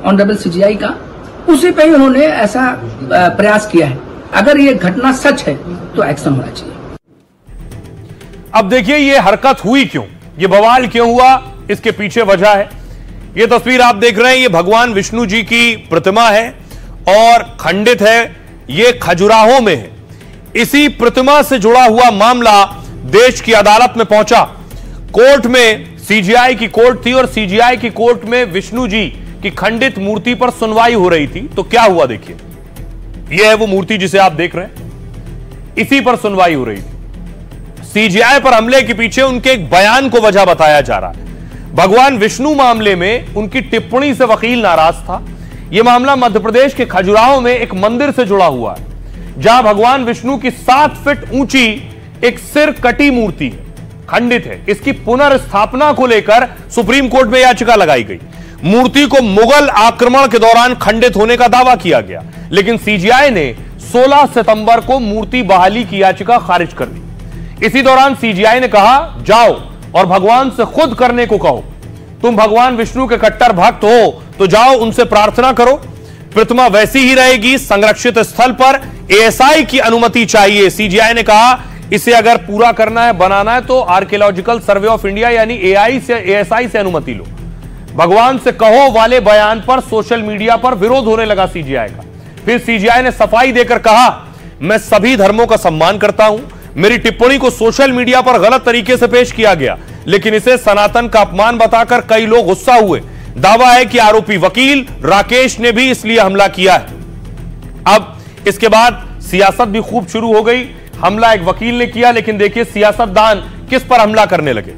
ऑनरेबल सीजेआई का, उसी पे ही उन्होंने ऐसा प्रयास किया है। अगर ये घटना सच है तो एक्शन होना चाहिए। अब देखिए ये हरकत हुई क्यों, ये बवाल क्यों हुआ, इसके पीछे वजह है। ये तस्वीर आप देख रहे हैं, ये भगवान विष्णु जी की प्रतिमा है और खंडित है, ये खजुराहो में है। इसी प्रतिमा से जुड़ा हुआ मामला देश की अदालत में पहुंचा। कोर्ट में सीजेआई की कोर्ट थी और सीजेआई की कोर्ट में विष्णु जी की खंडित मूर्ति पर सुनवाई हो रही थी। तो क्या हुआ देखिए, यह है वो मूर्ति जिसे आप देख रहे हैं, इसी पर सुनवाई हो रही थी। सीजेआई पर हमले के पीछे उनके एक बयान को वजह बताया जा रहा है। भगवान विष्णु मामले में उनकी टिप्पणी से वकील नाराज था। यह मामला मध्य प्रदेश के खजुराहो में एक मंदिर से जुड़ा हुआ है, जहां भगवान विष्णु की 7 फीट ऊंची एक सिर कटी मूर्ति है, खंडित है। इसकी पुनर्स्थापना को लेकर सुप्रीम कोर्ट में याचिका लगाई गई। मूर्ति को मुगल आक्रमण के दौरान खंडित होने का दावा किया गया, लेकिन सीजेआई ने 16 सितंबर को मूर्ति बहाली की याचिका खारिज कर दी। इसी दौरान सीजेआई ने कहा जाओ और भगवान से खुद करने को कहो, तुम भगवान विष्णु के कट्टर भक्त हो तो जाओ उनसे प्रार्थना करो, प्रतिमा वैसी ही रहेगी। संरक्षित स्थल पर एएसआई की अनुमति चाहिए। सीजेआई ने कहा इसे अगर पूरा करना है, बनाना है तो आर्कियोलॉजिकल सर्वे ऑफ इंडिया यानी एएसआई से अनुमति लो। भगवान से कहो वाले बयान पर सोशल मीडिया पर विरोध होने लगा सीजेआई का। फिर सीजेआई ने सफाई देकर कहा मैं सभी धर्मों का सम्मान करता हूं, मेरी टिप्पणी को सोशल मीडिया पर गलत तरीके से पेश किया गया, लेकिन इसे सनातन का अपमान बताकर कई लोग गुस्सा हुए। दावा है कि आरोपी वकील राकेश ने भी इसलिए हमला किया है। अब इसके बाद सियासत भी खूब शुरू हो गई। हमला एक वकील ने किया, लेकिन देखिए सियासतदान किस पर हमला करने लगे।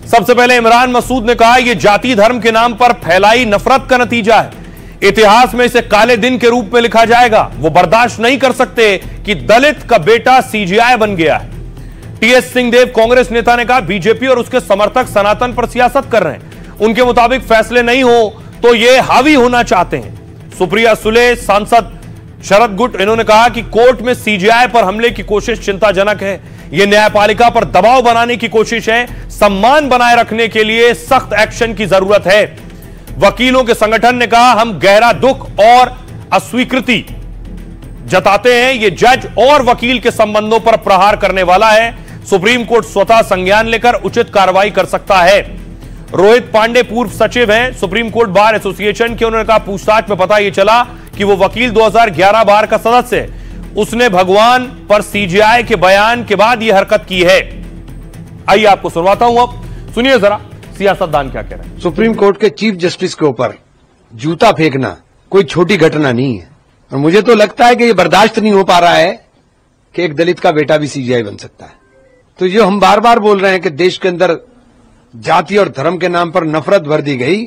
सबसे पहले इमरान मसूद ने कहा यह जाति धर्म के नाम पर फैलाई नफरत का नतीजा है, इतिहास में इसे काले दिन के रूप में लिखा जाएगा। वो बर्दाश्त नहीं कर सकते कि दलित का बेटा सीजेआई बन गया है। टीएस सिंहदेव कांग्रेस नेता ने कहा बीजेपी और उसके समर्थक सनातन पर सियासत कर रहे हैं, उनके मुताबिक फैसले नहीं हो तो ये हावी होना चाहते हैं। सुप्रिया सुले, सांसद शरद गुट, इन्होंने कहा कि कोर्ट में सीजेआई पर हमले की कोशिश चिंताजनक है। यह न्यायपालिका पर दबाव बनाने की कोशिश है। सम्मान बनाए रखने के लिए सख्त एक्शन की जरूरत है। वकीलों के संगठन ने कहा, हम गहरा दुख और अस्वीकृति जताते हैं। यह जज और वकील के संबंधों पर प्रहार करने वाला है। सुप्रीम कोर्ट स्वतः संज्ञान लेकर उचित कार्रवाई कर सकता है। रोहित पांडे पूर्व सचिव हैं सुप्रीम कोर्ट बार एसोसिएशन के। उन्होंने कहा, पूछताछ में पता यह चला कि वो वकील 2011 बार का सदस्य है। उसने भगवान पर सीजेआई के बयान के बाद यह हरकत की है। आइए आपको सुनवाता हूं, अब सुनिए जरा सियासतदान क्या कह रहे हैं। सुप्रीम कोर्ट के चीफ जस्टिस के ऊपर जूता फेंकना कोई छोटी घटना नहीं है, और मुझे तो लगता है कि ये बर्दाश्त नहीं हो पा रहा है कि एक दलित का बेटा भी सीजेआई बन सकता है। तो जो हम बार बार बोल रहे हैं कि देश के अंदर जाति और धर्म के नाम पर नफरत भर दी गई,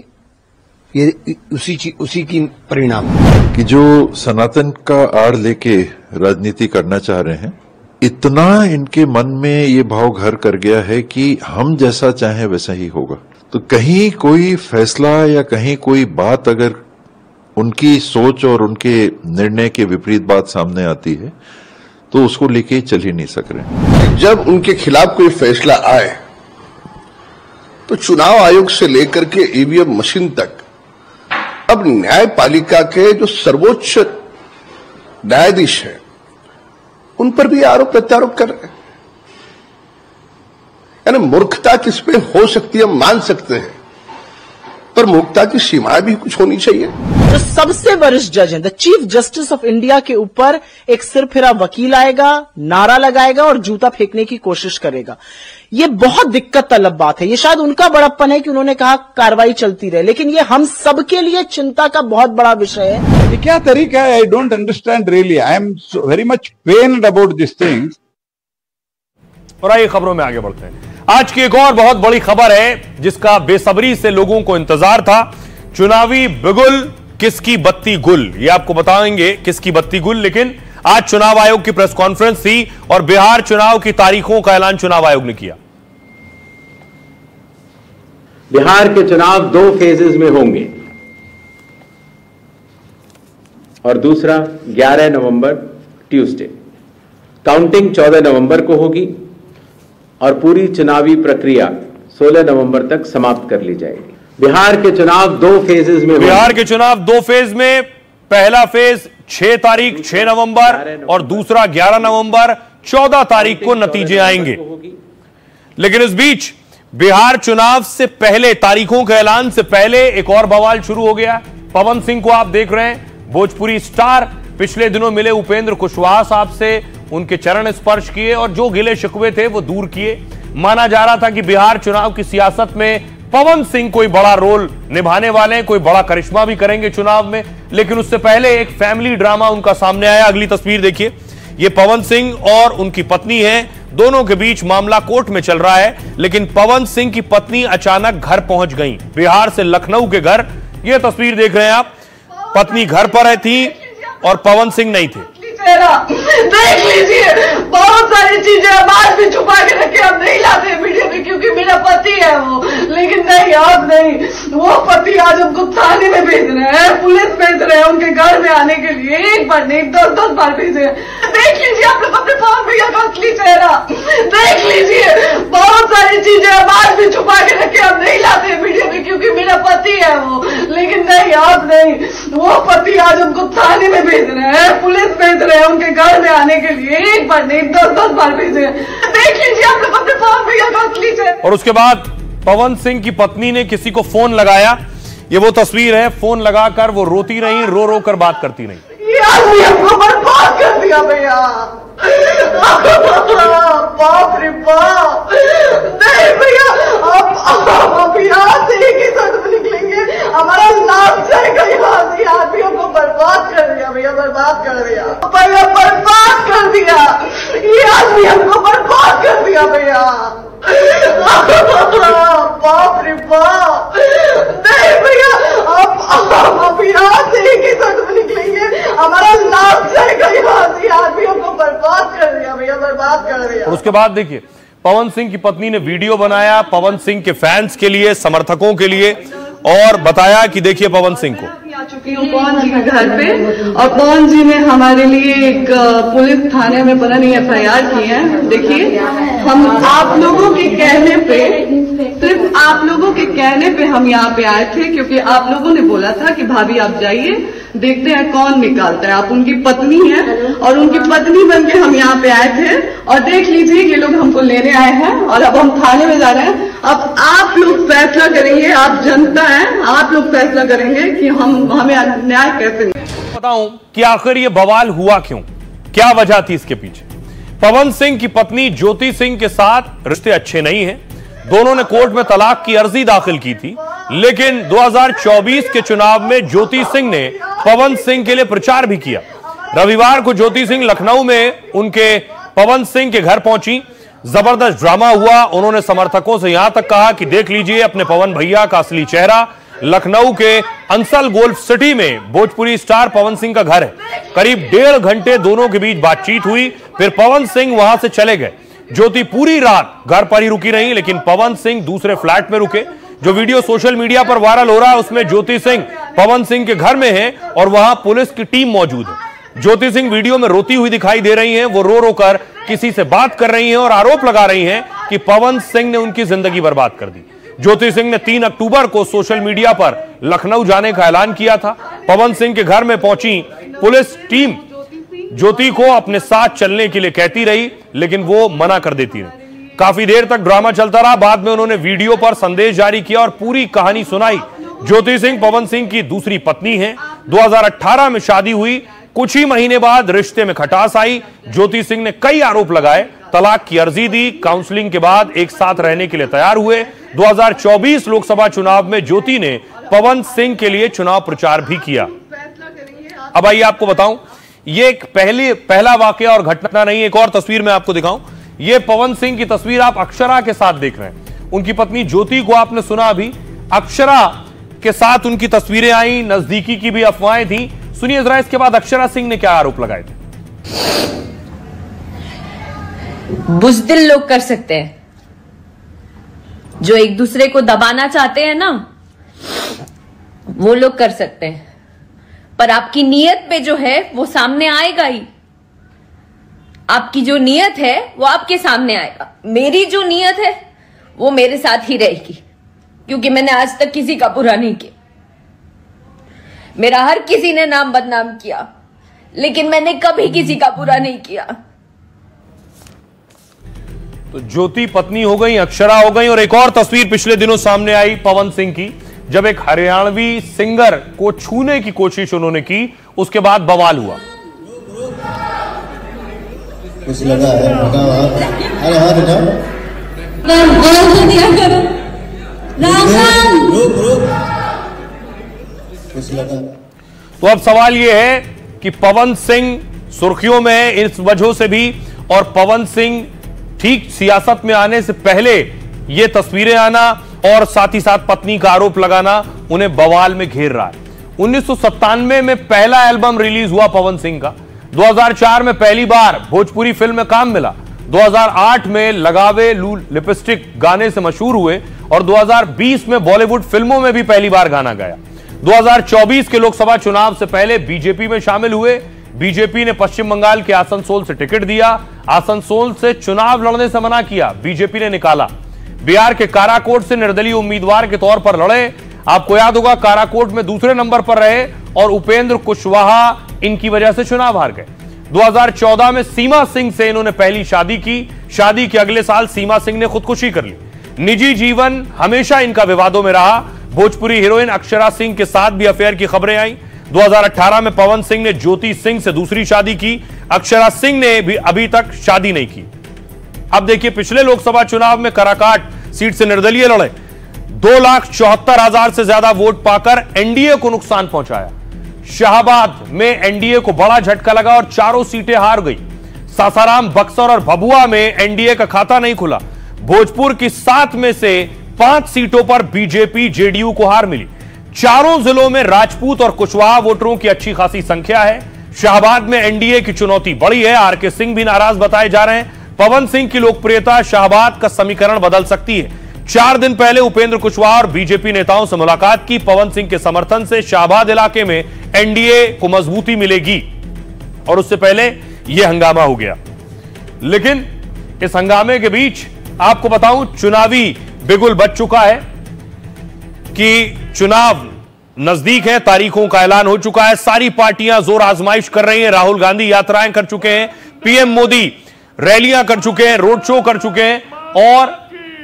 ये उसी की परिणाम कि जो सनातन का आड़ लेके राजनीति करना चाह रहे हैं, इतना इनके मन में ये भाव घर कर गया है कि हम जैसा चाहें वैसा ही होगा। तो कहीं कोई फैसला या कहीं कोई बात अगर उनकी सोच और उनके निर्णय के विपरीत बात सामने आती है तो उसको लेके चल ही नहीं सक रहे। जब उनके खिलाफ कोई फैसला आए तो चुनाव आयोग से लेकर के ईवीएम मशीन तक अब न्यायपालिका के जो सर्वोच्च न्यायाधीश हैं उन पर भी आरोप प्रत्यारोप कर रहे हैं। यानी मूर्खता किसमें हो सकती है हम मान सकते हैं, पर मूर्खता की सीमाएं भी कुछ होनी चाहिए। जो सबसे वरिष्ठ जज हैं, the chief justice of India के ऊपर एक सिरफिरा वकील आएगा, नारा लगाएगा और जूता फेंकने की कोशिश करेगा। ये बहुत दिक्कत तलब बात है। ये शायद उनका बड़प्पन है कि उन्होंने कहा कार्रवाई चलती रहे, लेकिन ये हम सबके लिए चिंता का बहुत बड़ा विषय है। ये क्या तरीका है? I don't understand really. I am very much pained about this things. और आइए खबरों में आगे बढ़ते हैं। आज की एक और बहुत बड़ी खबर है जिसका बेसब्री से लोगों को इंतजार था। चुनावी बिगुल किसकी बत्ती गुल, ये आपको बताएंगे किसकी बत्ती गुल। लेकिन आज चुनाव आयोग की प्रेस कॉन्फ्रेंस थी और बिहार चुनाव की तारीखों का ऐलान चुनाव आयोग ने किया। बिहार के चुनाव 2 फेजेस में होंगे और दूसरा 11 नवंबर ट्यूसडे। काउंटिंग 14 नवंबर को होगी और पूरी चुनावी प्रक्रिया 16 नवंबर तक समाप्त कर ली जाएगी। बिहार के चुनाव 2 फेजेस में, बिहार के चुनाव 2 फेज में, पहला फेज 6 तारीख 6 नवंबर और दूसरा 11 नवंबर 14 तारीख को नतीजे आएंगे। लेकिन इस बीच बिहार चुनाव से पहले, तारीखों के ऐलान से पहले एक और बवाल शुरू हो गया। पवन सिंह को आप देख रहे हैं, भोजपुरी स्टार, पिछले दिनों मिले उपेंद्र कुशवाहा साहब से, उनके चरण स्पर्श किए और जो गिले शिकवे थे वो दूर किए। माना जा रहा था कि बिहार चुनाव की सियासत में पवन सिंह कोई बड़ा रोल निभाने वाले हैं, कोई बड़ा करिश्मा भी करेंगे चुनाव में। लेकिन उससे पहले एक फैमिली ड्रामा उनका सामने आया। अगली तस्वीर देखिए, ये पवन सिंह और उनकी पत्नी है, दोनों के बीच मामला कोर्ट में चल रहा है। लेकिन पवन सिंह की पत्नी अचानक घर पहुंच गई, बिहार से लखनऊ के घर। ये तस्वीर देख रहे हैं आप, पत्नी घर पर थी और पवन सिंह नहीं थे। देख लीजिए, बहुत सारी चीजें हम आज भी छुपा के रखे, हम नहीं लाते वीडियो में क्योंकि मेरा पति है वो। लेकिन नहीं, आज नहीं, वो पति आज हमको थाने में भेज रहे हैं, पुलिस भेज रहे हैं उनके घर में आने के लिए। एक बार नहीं, 10-10 बार भेजे। देख लीजिए आप लोग अपने पवन भैया का असली चेहरा देख लीजिए। बहुत सारी चीजें हम आज भी छुपा के रखे, हम नहीं लाते वीडियो में क्योंकि मेरा पति है वो। लेकिन नहीं, आज नहीं, वो पति आज हमको थाने में भेज रहे हैं, पुलिस भेज रहे हैं उनके घर में आने के लिए। एक बार नहीं, 10-10 बार भेजे। देख लीजिए आप लोग अपने पवन भैया का असली चेहरा। और उसके बाद पवन सिंह की पत्नी ने किसी को फोन लगाया। ये वो तस्वीर है, फोन लगाकर वो रोती रही, रो रो कर बात करती रही। ये आदमी हमको बर्बाद कर दिया भैया, बाप रे बाप। नहीं भैया, आप यहाँ से एक ही शब्द में निकलेंगे, हमारा नाम जाएगा यहाँ से। आदमी हमको बर्बाद कर दिया भैया, बर्बाद कर दिया भैया, बर्बाद कर दिया। ये आदमी हमको बर्बाद कर दिया भैया, बाप रे बाप। नहीं भैया, आप यहाँ से एक ही शब्द में निकलेंगे, हमारा नाम जाएगा यहाँ से। आदमी हमको बर्बाद कर दिया भैया, बर्बाद कर दिया। और उसके बाद देखिए, पवन सिंह की पत्नी ने वीडियो बनाया पवन सिंह के फैंस के लिए, समर्थकों के लिए, और बताया कि देखिए पवन सिंह को। चुकी हूँ पवन जी के घर पे, और पवन जी ने हमारे लिए एक पुलिस थाने में पता नहीं FIR की है। देखिए, हम आप लोगों के कहने पे, सिर्फ आप लोगों के कहने पे हम यहाँ पे आए थे, क्योंकि आप लोगों ने बोला था कि भाभी आप जाइए, देखते हैं कौन निकालता है। आप उनकी पत्नी हैं, और उनकी पत्नी बनके हम यहाँ पे आए थे। और देख लीजिए, ये लोग हमको लेने आए हैं और अब हम थाने में जा रहे हैं। अब आप लोग फैसला करेंगे, आप जनता हैं, आप लोग फैसला करेंगे कि हमें न्याय कैसे मिले। बताऊं कि आखिर ये बवाल हुआ क्यों, क्या वजह थी इसके पीछे। पवन सिंह की पत्नी ज्योति सिंह के साथ रिश्ते अच्छे नहीं हैं। दोनों ने कोर्ट में तलाक की अर्जी दाखिल की थी, लेकिन 2024 के चुनाव में ज्योति सिंह ने पवन सिंह के लिए प्रचार भी किया। रविवार को ज्योति सिंह लखनऊ में उनके पवन सिंह के घर पहुंची। जबरदस्त ड्रामा हुआ। उन्होंने समर्थकों से यहां तक कहा कि देख लीजिए अपने पवन भैया का असली चेहरा। लखनऊ के अंसल गोल्फ सिटी में भोजपुरी स्टार पवन सिंह का घर है। करीब 1.5 घंटे दोनों के बीच बातचीत हुई, फिर पवन सिंह वहां से चले गए। ज्योति पूरी रात घर पर ही रुकी रही, लेकिन पवन सिंह दूसरे फ्लैट में रुके। जो वीडियो सोशल मीडिया पर वायरल हो रहा है उसमें ज्योति सिंह पवन सिंह के घर में है और वहां पुलिस की टीम मौजूद है। ज्योति सिंह वीडियो में रोती हुई दिखाई दे रही हैं। वो रो रो कर किसी से बात कर रही हैं और आरोप लगा रही हैं कि पवन सिंह ने उनकी जिंदगी बर्बाद कर दी। ज्योति सिंह ने 3 अक्टूबर को सोशल मीडिया पर लखनऊ जाने का ऐलान किया था। पवन सिंह के घर में पहुंची पुलिस टीम ज्योति को अपने साथ चलने के लिए कहती रही, लेकिन वो मना कर देती रही। काफी देर तक ड्रामा चलता रहा। बाद में उन्होंने वीडियो पर संदेश जारी किया और पूरी कहानी सुनाई। ज्योति सिंह पवन सिंह की दूसरी पत्नी है। 2018 में शादी हुई। कुछ ही महीने बाद रिश्ते में खटास आई। ज्योति सिंह ने कई आरोप लगाए, तलाक की अर्जी दी। काउंसलिंग के बाद एक साथ रहने के लिए तैयार हुए। 2024 लोकसभा चुनाव में ज्योति ने पवन सिंह के लिए चुनाव प्रचार भी किया। अब आइए आपको बताऊं, ये एक पहला वाकया और घटना नहीं। एक और तस्वीर मैं आपको दिखाऊं। ये पवन सिंह की तस्वीर आप अक्षरा के साथ देख रहे हैं। उनकी पत्नी ज्योति को आपने सुना अभी। अक्षरा के साथ उनकी तस्वीरें आई, नजदीकी की भी अफवाहें थी। सुनिए जरा इसके बाद अक्षरा सिंह ने क्या आरोप लगाए थे। बुज़दिल लोग कर सकते हैं, जो एक दूसरे को दबाना चाहते हैं ना, वो लोग कर सकते हैं, पर आपकी नीयत पे जो है वो सामने आएगा ही। आपकी जो नीयत है वो आपके सामने आएगा। मेरी जो नीयत है वो मेरे साथ ही रहेगी, क्योंकि मैंने आज तक किसी का बुरा नहीं किया। मेरा हर किसी ने नाम बदनाम किया, लेकिन मैंने कभी किसी का बुरा नहीं किया। तो ज्योति पत्नी हो गई, अक्षरा हो गई। और एक और तस्वीर पिछले दिनों सामने आई पवन सिंह की, जब एक हरियाणवी सिंगर को छूने की कोशिश उन्होंने की, उसके बाद बवाल हुआ। कुछ लगा है, अरे हाँ बेटा, कुछ लगा। तो अब सवाल यह है कि पवन सिंह सुर्खियों में है इस वजह से भी, और पवन सिंह ठीक सियासत में आने से पहले ये तस्वीरें आना और साथ ही साथ पत्नी का आरोप लगाना उन्हें बवाल में घेर रहा है। 1997 में पहला एल्बम रिलीज हुआ पवन सिंह का। 2004 में पहली बार भोजपुरी फिल्म में काम मिला। 2008 में लगावे लू लिपस्टिक गाने से मशहूर हुए और 2020 में बॉलीवुड फिल्मों में भी पहली बार गाना गाया। 2024 के लोकसभा चुनाव से पहले बीजेपी में शामिल हुए। बीजेपी ने पश्चिम बंगाल के आसनसोल से टिकट दिया। आसनसोल से चुनाव लड़ने से मना किया, बीजेपी ने निकाला। बिहार के काराकोट से निर्दलीय उम्मीदवार के तौर पर लड़े। आपको याद होगा काराकोट में दूसरे नंबर पर रहे और उपेंद्र कुशवाहा इनकी वजह से चुनाव हार गए। 2014 में सीमा सिंह से इन्होंने पहली शादी की। शादी के अगले साल सीमा सिंह ने खुदकुशी कर ली। निजी जीवन हमेशा इनका विवादों में रहा। भोजपुरी हीरोइन अक्षरा सिंह के साथ भी अफेयर की खबरें आई। 2018 में पवन सिंह ने ज्योति सिंह से दूसरी शादी की। अक्षरा सिंह ने भी अभी तक शादी नहीं की। अब देखिए, पिछले लोकसभा चुनाव में काराकाट सीट से निर्दलीय लड़े। 2,74,000 से ज्यादा वोट पाकर एनडीए को नुकसान पहुंचाया। शाहबाद में एनडीए को बड़ा झटका लगा और चारों सीटें हार गई। सासाराम, बक्सर और भभुआ में एनडीए का खाता नहीं खुला। भोजपुर की 7 में से 5 सीटों पर बीजेपी जेडीयू को हार मिली। चारों जिलों में राजपूत और कुशवाहा वोटरों की अच्छी खासी संख्या है। शाहबाद में एनडीए की चुनौती बड़ी है। आरके सिंह भी नाराज बताए जा रहे हैं। पवन सिंह की लोकप्रियता शाहबाद का समीकरण बदल सकती है, 4 दिन पहले उपेंद्र कुशवाहा और बीजेपी नेताओं से मुलाकात की। पवन सिंह के समर्थन से शाहबाद इलाके में एनडीए को मजबूती मिलेगी, और उससे पहले यह हंगामा हो गया। लेकिन इस हंगामे के बीच आपको बताऊं, चुनावी बिगुल बज चुका है कि चुनाव नजदीक है, तारीखों का ऐलान हो चुका है। सारी पार्टियां जोर आजमाइश कर रही हैं। राहुल गांधी यात्राएं कर चुके हैं, पीएम मोदी रैलियां कर चुके हैं, रोड शो कर चुके हैं, और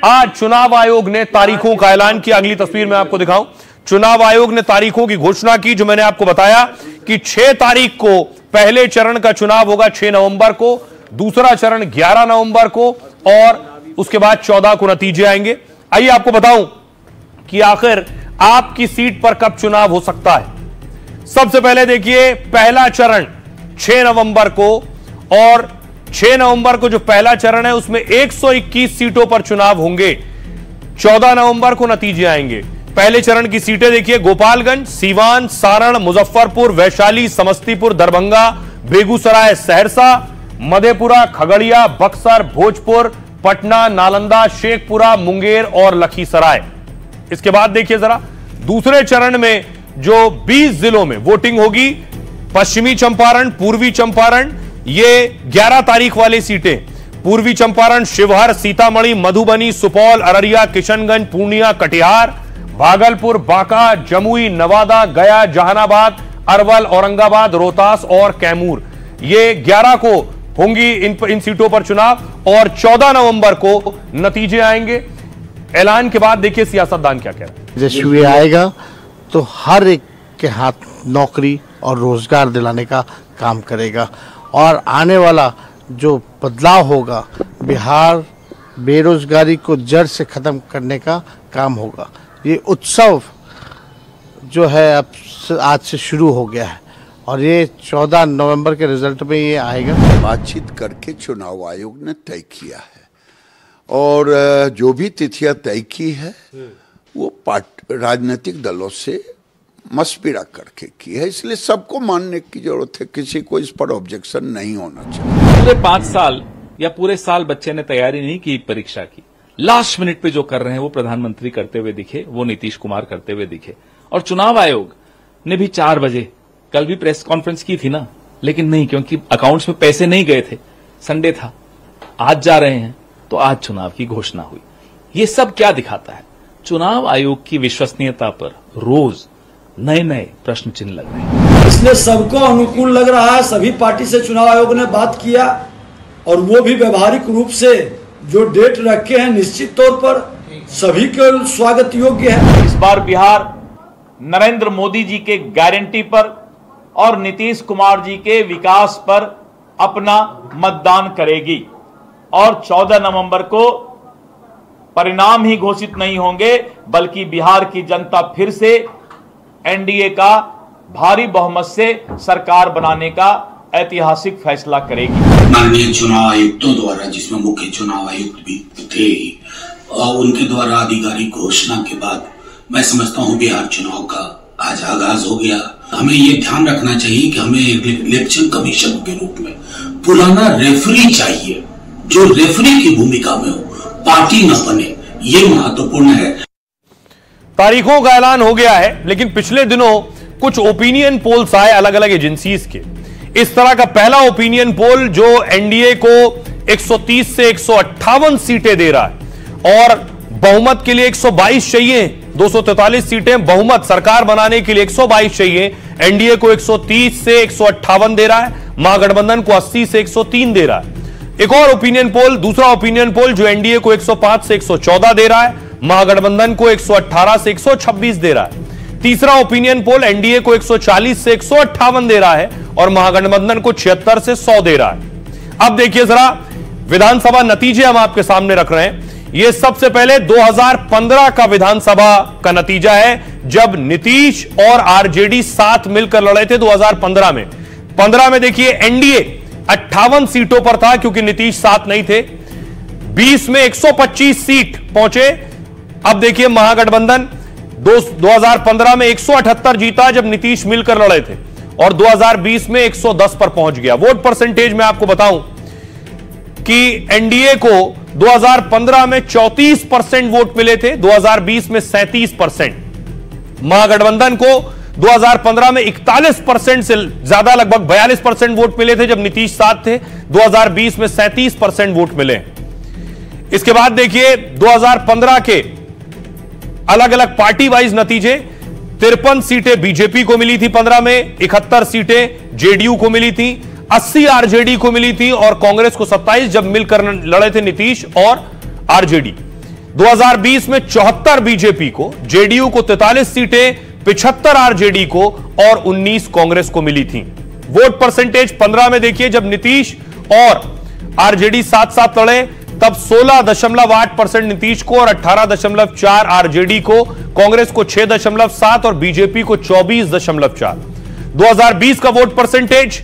आज चुनाव आयोग ने तारीखों का ऐलान किया। अगली तस्वीर में आपको दिखाऊं, चुनाव आयोग ने तारीखों की घोषणा की, जो मैंने आपको बताया कि 6 तारीख को पहले चरण का चुनाव होगा, 6 नवंबर को, दूसरा चरण 11 नवंबर को, और उसके बाद 14 को नतीजे आएंगे। आइए आपको बताऊं कि आखिर आपकी सीट पर कब चुनाव हो सकता है। सबसे पहले देखिए, पहला चरण 6 नवंबर को, और 6 नवंबर को जो पहला चरण है उसमें 121 सीटों पर चुनाव होंगे। 14 नवंबर को नतीजे आएंगे। पहले चरण की सीटें देखिए, गोपालगंज, सीवान, सारण, मुजफ्फरपुर, वैशाली, समस्तीपुर, दरभंगा, बेगूसराय, सहरसा, मधेपुरा, खगड़िया, बक्सर, भोजपुर, पटना, नालंदा, शेखपुरा, मुंगेर और लखीसराय। इसके बाद देखिए जरा, दूसरे चरण में जो 20 जिलों में वोटिंग होगी, पश्चिमी चंपारण, पूर्वी चंपारण, ये 11 तारीख वाली सीटें, पूर्वी चंपारण, शिवहर, सीतामढ़ी, मधुबनी, सुपौल, अररिया, किशनगंज, पूर्णिया, कटिहार, भागलपुर, बांका, जमुई, नवादा, गया, जहानाबाद, अरवल, औरंगाबाद, रोहतास और कैमूर, ये 11 को होंगी इन सीटों पर चुनाव, और 14 नवंबर को नतीजे आएंगे। ऐलान के बाद देखिए सियासतदान क्या कह रहे हैं। तेजस्वी आएगा तो हर एक के हाथ नौकरी और रोजगार दिलाने का काम करेगा, और आने वाला जो बदलाव होगा, बिहार बेरोजगारी को जड़ से खत्म करने का काम होगा। ये उत्सव जो है अब आज से शुरू हो गया है, और ये 14 नवंबर के रिजल्ट में ये आएगा। बातचीत करके चुनाव आयोग ने तय किया है, और जो भी तिथियां तय की है वो राजनीतिक दलों से मशविरा करके की है, इसलिए सबको मानने की जरूरत है, किसी को इस पर ऑब्जेक्शन नहीं होना चाहिए। पूरे 5 साल या पूरे साल बच्चे ने तैयारी नहीं की परीक्षा की, लास्ट मिनट पे जो कर रहे हैं वो प्रधानमंत्री करते हुए दिखे, वो नीतीश कुमार करते हुए दिखे, और चुनाव आयोग ने भी 4 बजे कल भी प्रेस कॉन्फ्रेंस की थी ना, लेकिन नहीं, क्योंकि अकाउंट्स में पैसे नहीं गए थे, संडे था, आज जा रहे हैं, तो आज चुनाव की घोषणा हुई। ये सब क्या दिखाता है? चुनाव आयोग की विश्वसनीयता पर रोज नए नए प्रश्न चिन्ह लग रहे हैं। इसलिए सबको अनुकूल लग रहा है। सभी पार्टी से चुनाव आयोग ने बात किया, और वो भी व्यवहारिक रूप से जो डेट रखे हैं निश्चित तौर पर सभी के स्वागत योग्य है। इस बार बिहार नरेंद्र मोदी जी के गारंटी पर और नीतीश कुमार जी के विकास पर अपना मतदान करेगी, और 14 नवंबर को परिणाम ही घोषित नहीं होंगे, बल्कि बिहार की जनता फिर से एनडीए का भारी बहुमत से सरकार बनाने का ऐतिहासिक फैसला करेगी। माननीय चुनाव आयुक्तों द्वारा, जिसमें मुख्य चुनाव आयुक्त भी थे, और उनके द्वारा आधिकारिक घोषणा के बाद मैं समझता हूं बिहार चुनाव का आज आगाज हो गया। हमें ये ध्यान रखना चाहिए कि हमें इलेक्शन कमीशन के रूप में पुराना रेफरी चाहिए, जो रेफरी की भूमिका में हो, पार्टी न बने, ये महत्वपूर्ण है। तारीखों का ऐलान हो गया है, लेकिन पिछले दिनों कुछ ओपिनियन पोल्स आए अलग अलग एजेंसीज के। इस तरह का पहला ओपिनियन पोल जो एनडीए को 130 से 158 सीटें दे रहा है, और बहुमत के लिए 122 चाहिए, 243 सीटें बहुमत सरकार बनाने के लिए 122 चाहिए। एनडीए को 130 से 158 दे रहा है, महागठबंधन को 80 से 103 दे रहा है। एक और ओपिनियन पोल, दूसरा ओपिनियन पोल जो एनडीए को 105 से 114 दे रहा है, महागठबंधन को 118 से 126 दे रहा है। तीसरा ओपिनियन पोल एनडीए को 140 से 158 दे रहा है, और महागठबंधन को 76 से 100 दे रहा है। अब देखिए जरा विधानसभा नतीजे हम आपके सामने रख रहे हैं। यह सबसे पहले 2015 का विधानसभा का नतीजा है, जब नीतीश और आरजेडी साथ मिलकर लड़े थे 2015 में। 15 में देखिए एनडीए 58 सीटों पर था, क्योंकि नीतीश साथ नहीं थे। 20 में 125 सीट पहुंचे। अब देखिए महागठबंधन 2015 में 178 जीता जब नीतीश मिलकर लड़े थे, और 2020 में 110 पर पहुंच गया। वोट परसेंटेज में आपको बताऊं, कि एनडीए को 2015 में 34% वोट मिले थे, 2020 में 37%। महागठबंधन को 2015 में 41% से ज्यादा, लगभग 42% वोट मिले थे जब नीतीश साथ थे। 2020 में 37% वोट मिले। इसके बाद देखिए 2015 के अलग अलग पार्टी वाइज नतीजे। 53 सीटें बीजेपी को मिली थी 15 में, 71 सीटें जेडीयू को मिली थी, 80 आरजेडी को मिली थी और कांग्रेस को 27 जब मिलकर लड़े थे नीतीश और आरजेडी। 2020 में 74 बीजेपी को, जेडीयू को 43 सीटें, 75 आरजेडी को और 19 कांग्रेस को मिली थी। वोट परसेंटेज 15 में देखिए जब नीतीश और आरजेडी साथ साथ लड़े तब 16.8% नीतीश को और 18.4 आरजेडी को, कांग्रेस को 6.7 और बीजेपी को 24.4। 2020 का वोट परसेंटेज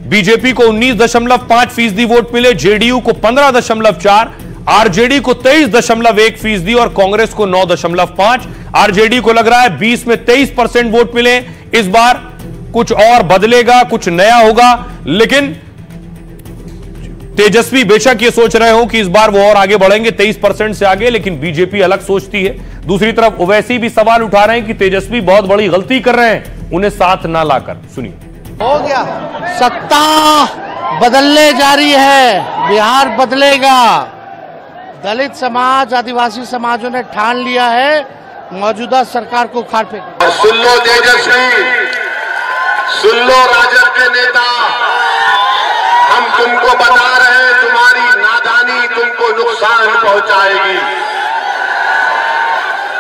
बीजेपी को 19.5% वोट मिले, जेडीयू को 15.4, आरजेडी को 23.1% और कांग्रेस को 9.5। आरजेडी को लग रहा है 20 में 23% वोट मिले। इस बार कुछ और बदलेगा, कुछ नया होगा, लेकिन तेजस्वी बेशक ये सोच रहे हो कि इस बार वो और आगे बढ़ेंगे 23% से आगे, लेकिन बीजेपी अलग सोचती है। दूसरी तरफ ओवैसी भी सवाल उठा रहे हैं कि तेजस्वी बहुत बड़ी गलती कर रहे हैं उन्हें साथ ना लाकर। सुनिए। हो गया, सत्ता बदलने जा रही है, बिहार बदलेगा। दलित समाज, आदिवासी समाजों ने ठान लिया है मौजूदा सरकार को उखाड़ फेंकना। सुन लो तेजस्वी, सुन लो राजद के नेता, हम तुमको बता रहे हैं तुम्हारी नादानी तुमको नुकसान पहुंचाएगी।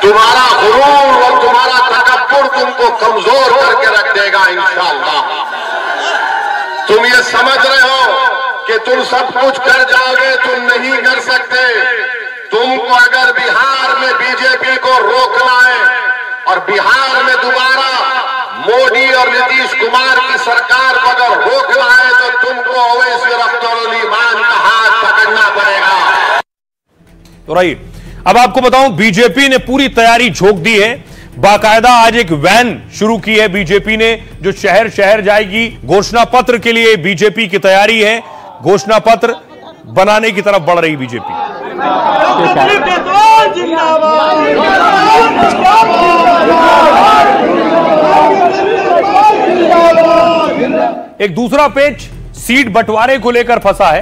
तुम्हारा गुरूर और तुम्हारा तकब्बुर तुमको कमजोर करके रख देगा इंशाअल्लाह। तुम ये समझ रहे हो कि तुम सब कुछ कर जाओगे, तुम नहीं कर सकते। तुमको अगर बिहार में बीजेपी को रोकना है और बिहार में दोबारा मोदी और नीतीश कुमार की सरकार को अगर रोकना है तो तुमको ओवैसी अख्तरुल ईमान का हाथ पकड़ना पड़ेगा। तो रही, अब आपको बताऊं बीजेपी ने पूरी तैयारी झोंक दी है। बाकायदा आज एक वैन शुरू की है बीजेपी ने जो शहर शहर जाएगी। घोषणा पत्र के लिए बीजेपी की तैयारी है, घोषणा पत्र बनाने की तरफ बढ़ रही बीजेपी। एक दूसरा पेच सीट बंटवारे को लेकर फंसा है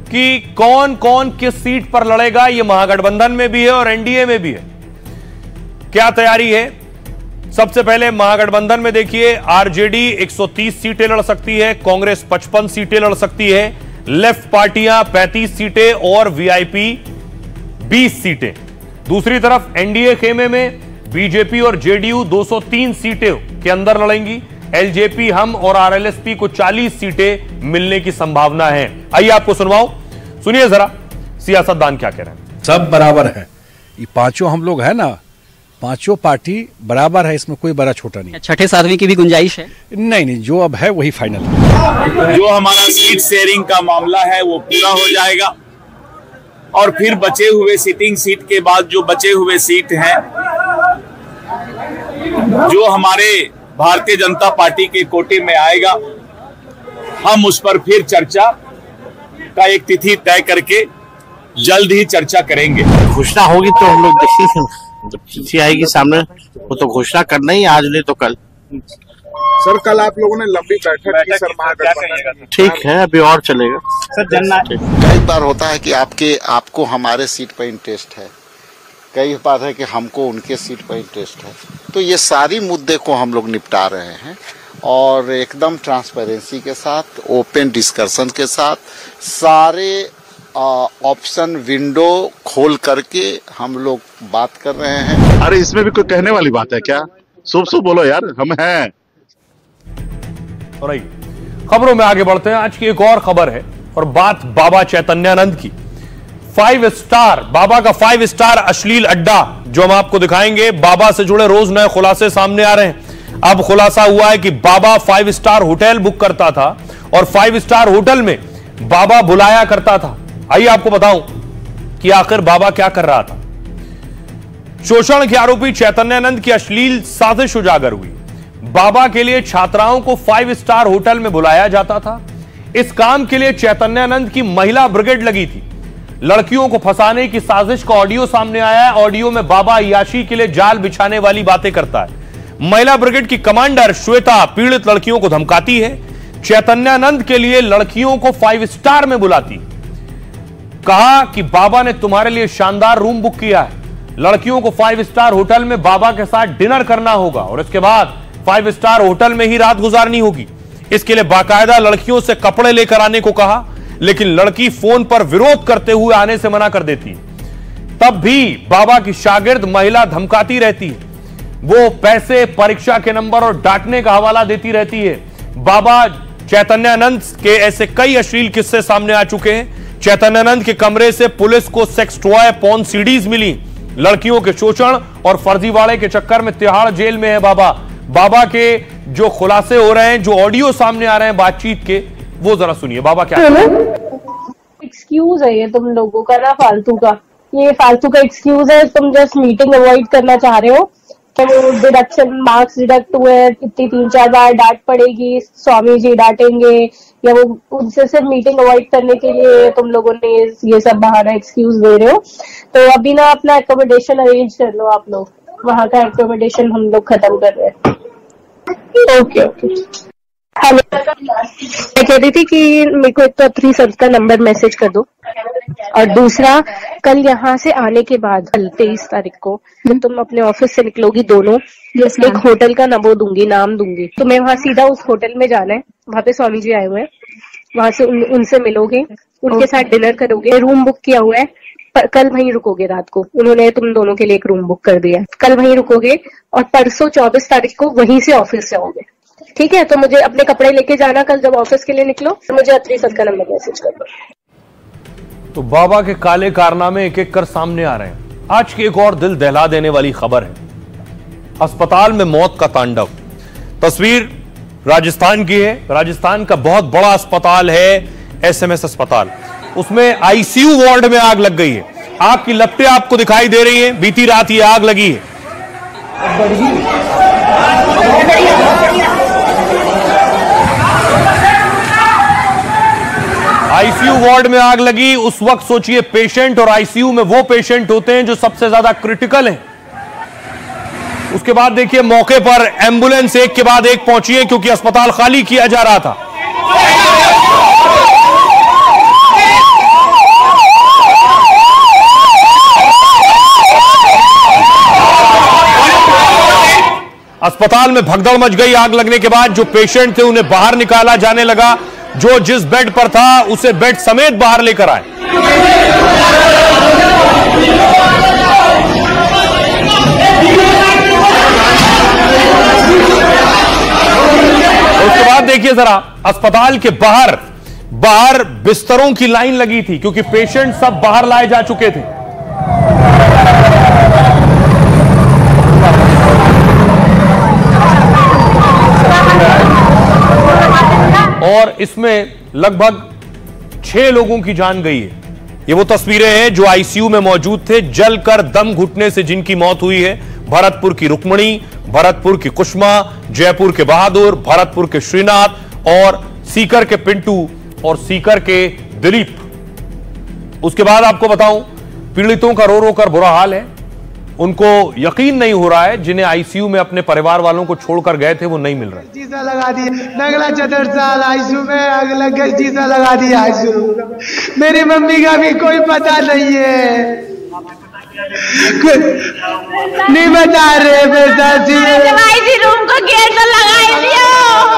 कि कौन कौन किस सीट पर लड़ेगा। यह महागठबंधन में भी है और एनडीए में भी है। क्या तैयारी है? सबसे पहले महागठबंधन में देखिए आरजेडी 130 सीटें लड़ सकती है, कांग्रेस 55 सीटें लड़ सकती है, लेफ्ट पार्टियां 35 सीटें और वीआईपी 20 सीटें। दूसरी तरफ एनडीए खेमे में बीजेपी और जेडीयू 203 सीटें के अंदर लड़ेंगी। एलजेपी, हम और आरएलएसपी को 40 सीटें मिलने की संभावना है। आइए आपको सुनवाओ, सुनिए जरा सियासतदान क्या कह रहे हैं। सब बराबर है, ये पांचों हम लोग है ना, पांचों पार्टी बराबर है, इसमें कोई बड़ा छोटा नहीं। छठे सातवीं की भी गुंजाइश है? नहीं, जो अब है वही फाइनल है। जो हमारा सीट शेयरिंग का मामला है वो पूरा हो जाएगा और फिर बचे हुए सिटिंग सीट के बाद जो बचे हुए सीट हैं, जो हमारे भारतीय जनता पार्टी के कोटे में आएगा, हम उस पर फिर चर्चा का एक तिथि तय करके जल्द ही चर्चा करेंगे। घोषणा होगी तो हम लोग देखेंगे, जब चिट्ठी आएगी सामने वो तो घोषणा करना ही, आज नहीं तो कल। सर कल आप लोगों ने लंबी बैठक की सर महागठबंधन, ठीक है अभी और चलेगा सर। जनना कई बार होता है कि आपको हमारे सीट पर इंटरेस्ट है, कई बात है कि हमको उनके सीट पर इंटरेस्ट है, तो ये सारी मुद्दे को हम लोग निपटा रहे हैं और एकदम ट्रांसपेरेंसी के साथ, ओपन डिस्कशन के साथ, सारे ऑप्शन विंडो खोल करके हम लोग बात कर रहे हैं। अरे इसमें भी कोई कहने वाली बात है क्या? शुभ बोलो यार, हम हैं। और खबरों में आगे बढ़ते हैं। आज की एक और खबर है और बात बाबा चैतन्यानंद की। 5 स्टार, बाबा का 5 स्टार अश्लील अड्डा जो हम आपको दिखाएंगे। बाबा से जुड़े रोज नए खुलासे सामने आ रहे हैं। अब खुलासा हुआ है कि बाबा 5 स्टार होटल बुक करता था और 5 स्टार होटल में बाबा बुलाया करता था। आइए आपको बताऊं कि आखिर बाबा क्या कर रहा था। शोषण के आरोपी चैतन्यानंद की अश्लील साजिश उजागर हुई। बाबा के लिए छात्राओं को 5 स्टार होटल में बुलाया जाता था। इस काम के लिए चैतन्यानंद की महिला ब्रिगेड लगी थी। लड़कियों को फंसाने की साजिश का ऑडियो सामने आया है। ऑडियो में बाबा अय्याशी के लिए जाल बिछाने वाली बातें करता है। महिला ब्रिगेड की कमांडर श्वेता पीड़ित लड़कियों को धमकाती है। चैतन्यानंद के लिए लड़कियों को 5 स्टार में बुलाती है। कहा कि बाबा ने तुम्हारे लिए शानदार रूम बुक किया है, लड़कियों को 5 स्टार होटल में बाबा के साथ डिनर करना होगा और इसके बाद 5 स्टार होटल में ही रात गुजारनी होगी। इसके लिए बाकायदा लड़कियों से कपड़े लेकर आने को कहा, लेकिन लड़की फोन पर विरोध करते हुए आने से मना कर देती है। तब भी बाबा की शागिर्द महिला धमकाती रहती है। वो पैसे, परीक्षा के नंबर और डांटने का हवाला देती रहती है। बाबा चैतन्यानंद के ऐसे कई अश्लील किस्से सामने आ चुके हैं। चैतन्यानंद के कमरे से पुलिस को सेक्स टॉय, पॉर्न सीडीज मिली। लड़कियों के शोषण और फर्जीवाड़े के चक्कर में तिहाड़ जेल में है बाबा। बाबा के जो खुलासे हो रहे हैं, जो ऑडियो सामने आ रहे हैं बातचीत के, वो जरा सुनिए। बाबा क्या एक्सक्यूज है ये तुम लोगों का ना, फालतू का, ये फालतू का एक्सक्यूज है। तुम जस्ट मीटिंग अवॉइड करना चाह रहे हो। तो डिडक्शन मार्क्स डिडक्ट हुए, इतनी 3-4 बार डांट पड़ेगी, स्वामी जी डांटेंगे, या वो उनसे सिर्फ मीटिंग अवॉइड करने के लिए तुम लोगों ने ये सब बहाना एक्सक्यूज दे रहे हो। तो अभी ना अपना एकोमोडेशन अरेंज कर लो आप लोग। वहाँ का एकोमोडेशन हम लोग खत्म कर रहे हैं। Okay okay. हेलो, मैं कह रही थी कि मेरे को एक तो अत्री सर का नंबर मैसेज कर दो, और दूसरा कल यहाँ से आने के बाद कल 23 तारीख को जब तुम अपने ऑफिस से निकलोगी दोनों, एक होटल का वो दूंगी, नाम दूंगी। तुम्हें वहाँ सीधा उस होटल में जाना है। वहाँ पे स्वामी जी आए हुए हैं, वहाँ से उनसे मिलोगे, उनके साथ डिनर करोगे। रूम बुक किया हुआ है, कल वहीं रुकोगे रात को। उन्होंने तुम दोनों के लिए एक रूम बुक कर दिया है, कल वहीं रुकोगे और परसों 24 तारीख को वहीं से ऑफिस जाओगे। ठीक है? तो मुझे अपने कपड़े लेके जाना कल जब ऑफिस के लिए निकलो। तो मुझे अत्री सर का नंबर मैसेज कर दो। तो बाबा के काले कारनामे एक एक कर सामने आ रहे हैं। आज की एक और दिल दहला देने वाली खबर है, अस्पताल में मौत का तांडव। तस्वीर राजस्थान की है। राजस्थान का बहुत बड़ा अस्पताल है, SMS अस्पताल। उसमें आईसीयू वार्ड में आग लग गई है। आग की लपटें आपको दिखाई दे रही हैं। बीती रात ये आग लगी है। आईसीयू वार्ड में आग लगी। उस वक्त सोचिए, पेशेंट और आईसीयू में वो पेशेंट होते हैं जो सबसे ज्यादा क्रिटिकल हैं। उसके बाद देखिए मौके पर एम्बुलेंस एक के बाद एक पहुंची है, क्योंकि अस्पताल खाली किया जा रहा था। अस्पताल में भगदड़ मच गई। आग लगने के बाद जो पेशेंट थे उन्हें बाहर निकाला जाने लगा। जो जिस बेड पर था उसे बेड समेत बाहर लेकर आए। उसके बाद देखिए जरा, अस्पताल के बाहर बिस्तरों की लाइन लगी थी, क्योंकि पेशेंट सब बाहर लाए जा चुके थे। और इसमें लगभग 6 लोगों की जान गई है। ये वो तस्वीरें हैं जो आईसीयू में मौजूद थे, जलकर दम घुटने से जिनकी मौत हुई है। भरतपुर की रुक्मणी, भरतपुर की कुष्मा, जयपुर के बहादुर, भरतपुर के श्रीनाथ और सीकर के पिंटू और सीकर के दिलीप। उसके बाद आपको बताऊं, पीड़ितों का रो रो कर बुरा हाल है। उनको यकीन नहीं हो रहा है, जिन्हें आईसीयू में अपने परिवार वालों को छोड़कर गए थे वो नहीं मिल रहे। शीशा लगा दिया, नगला 4 साल आईसीयू में आग लग गई, शीशा लगा दिया आईसीयू। मेरी मम्मी का भी कोई पता नहीं है, नहीं बता रहे बेटा जी। आईसीयू रूम को गेट तो लगा दिया,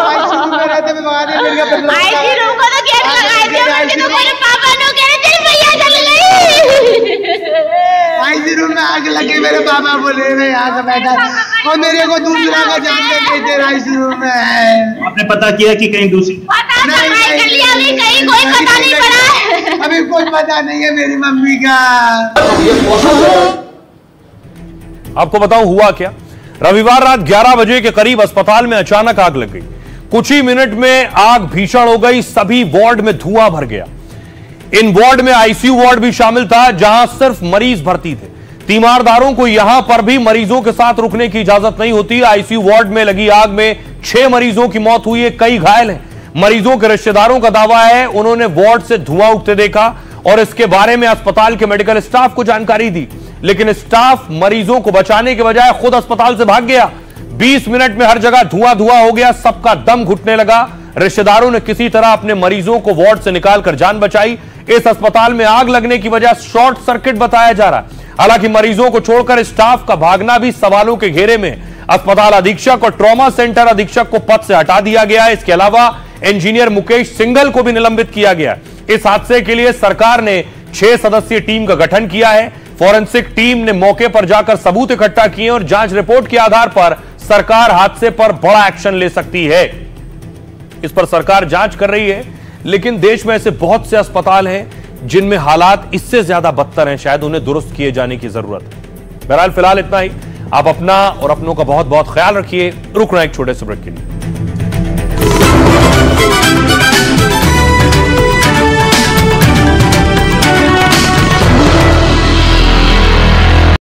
आईसीयू में रहते में आईसीयू रूम को तो गेट लगा दिया। मुझे तो मेरे पापा ने कह रहे थे भैया चल गई। आईसीयू रूम में आग लगी, मेरे पापा बोले मैं यहाँ से बैठा और मेरे को दूसरा का जानते थे आईसीयू में है। आपने पता किया कि कहीं दूसरी? कहीं कोई पता नहीं पड़ा, अभी कोई पता नहीं है मेरी मम्मी का। आपको बताऊं हुआ क्या। रविवार रात 11 बजे के करीब अस्पताल में अचानक आग लग गई। कुछ ही मिनट में आग भीषण हो गई। सभी वार्ड में धुआं भर गया। इन वार्ड में आईसीयू वार्ड भी शामिल था, जहां सिर्फ मरीज भर्ती थे। तीमारदारों को यहां पर भी मरीजों के साथ रुकने की इजाजत नहीं होती। आईसीयू वार्ड में लगी आग में 6 मरीजों की मौत हुई है, कई घायल हैं। मरीजों के रिश्तेदारों का दावा है उन्होंने वार्ड से धुआं उठते देखा और इसके बारे में अस्पताल के मेडिकल स्टाफ को जानकारी दी, लेकिन स्टाफ मरीजों को बचाने के बजाय खुद अस्पताल से भाग गया। 20 मिनट में हर जगह धुआं धुआं हो गया, सबका दम घुटने लगा। रिश्तेदारों ने किसी तरह अपने मरीजों को वार्ड से निकालकर जान बचाई। इस अस्पताल में आग लगने की वजह शॉर्ट सर्किट बताया जा रहा। हालांकि मरीजों को छोड़कर स्टाफ का भागना भी सवालों के घेरे में। अस्पताल अधीक्षक और ट्रॉमा सेंटर अधीक्षक को पद से हटा दिया गया है। इसके अलावा इंजीनियर मुकेश सिंघल को भी निलंबित किया गया। इस हादसे के लिए सरकार ने 6 सदस्यीय टीम का गठन किया है। फॉरेंसिक टीम ने मौके पर जाकर सबूत इकट्ठा किए और जांच रिपोर्ट के आधार पर सरकार हादसे पर बड़ा एक्शन ले सकती है। इस पर सरकार जांच कर रही है, लेकिन देश में ऐसे बहुत से अस्पताल हैं जिनमें हालात इससे ज्यादा बदतर हैं, शायद उन्हें दुरुस्त किए जाने की जरूरत है। बहरहाल फिलहाल इतना ही। आप अपना और अपनों का बहुत बहुत ख्याल रखिए। रुक रहे हैं एक छोटे से ब्रेक के लिए।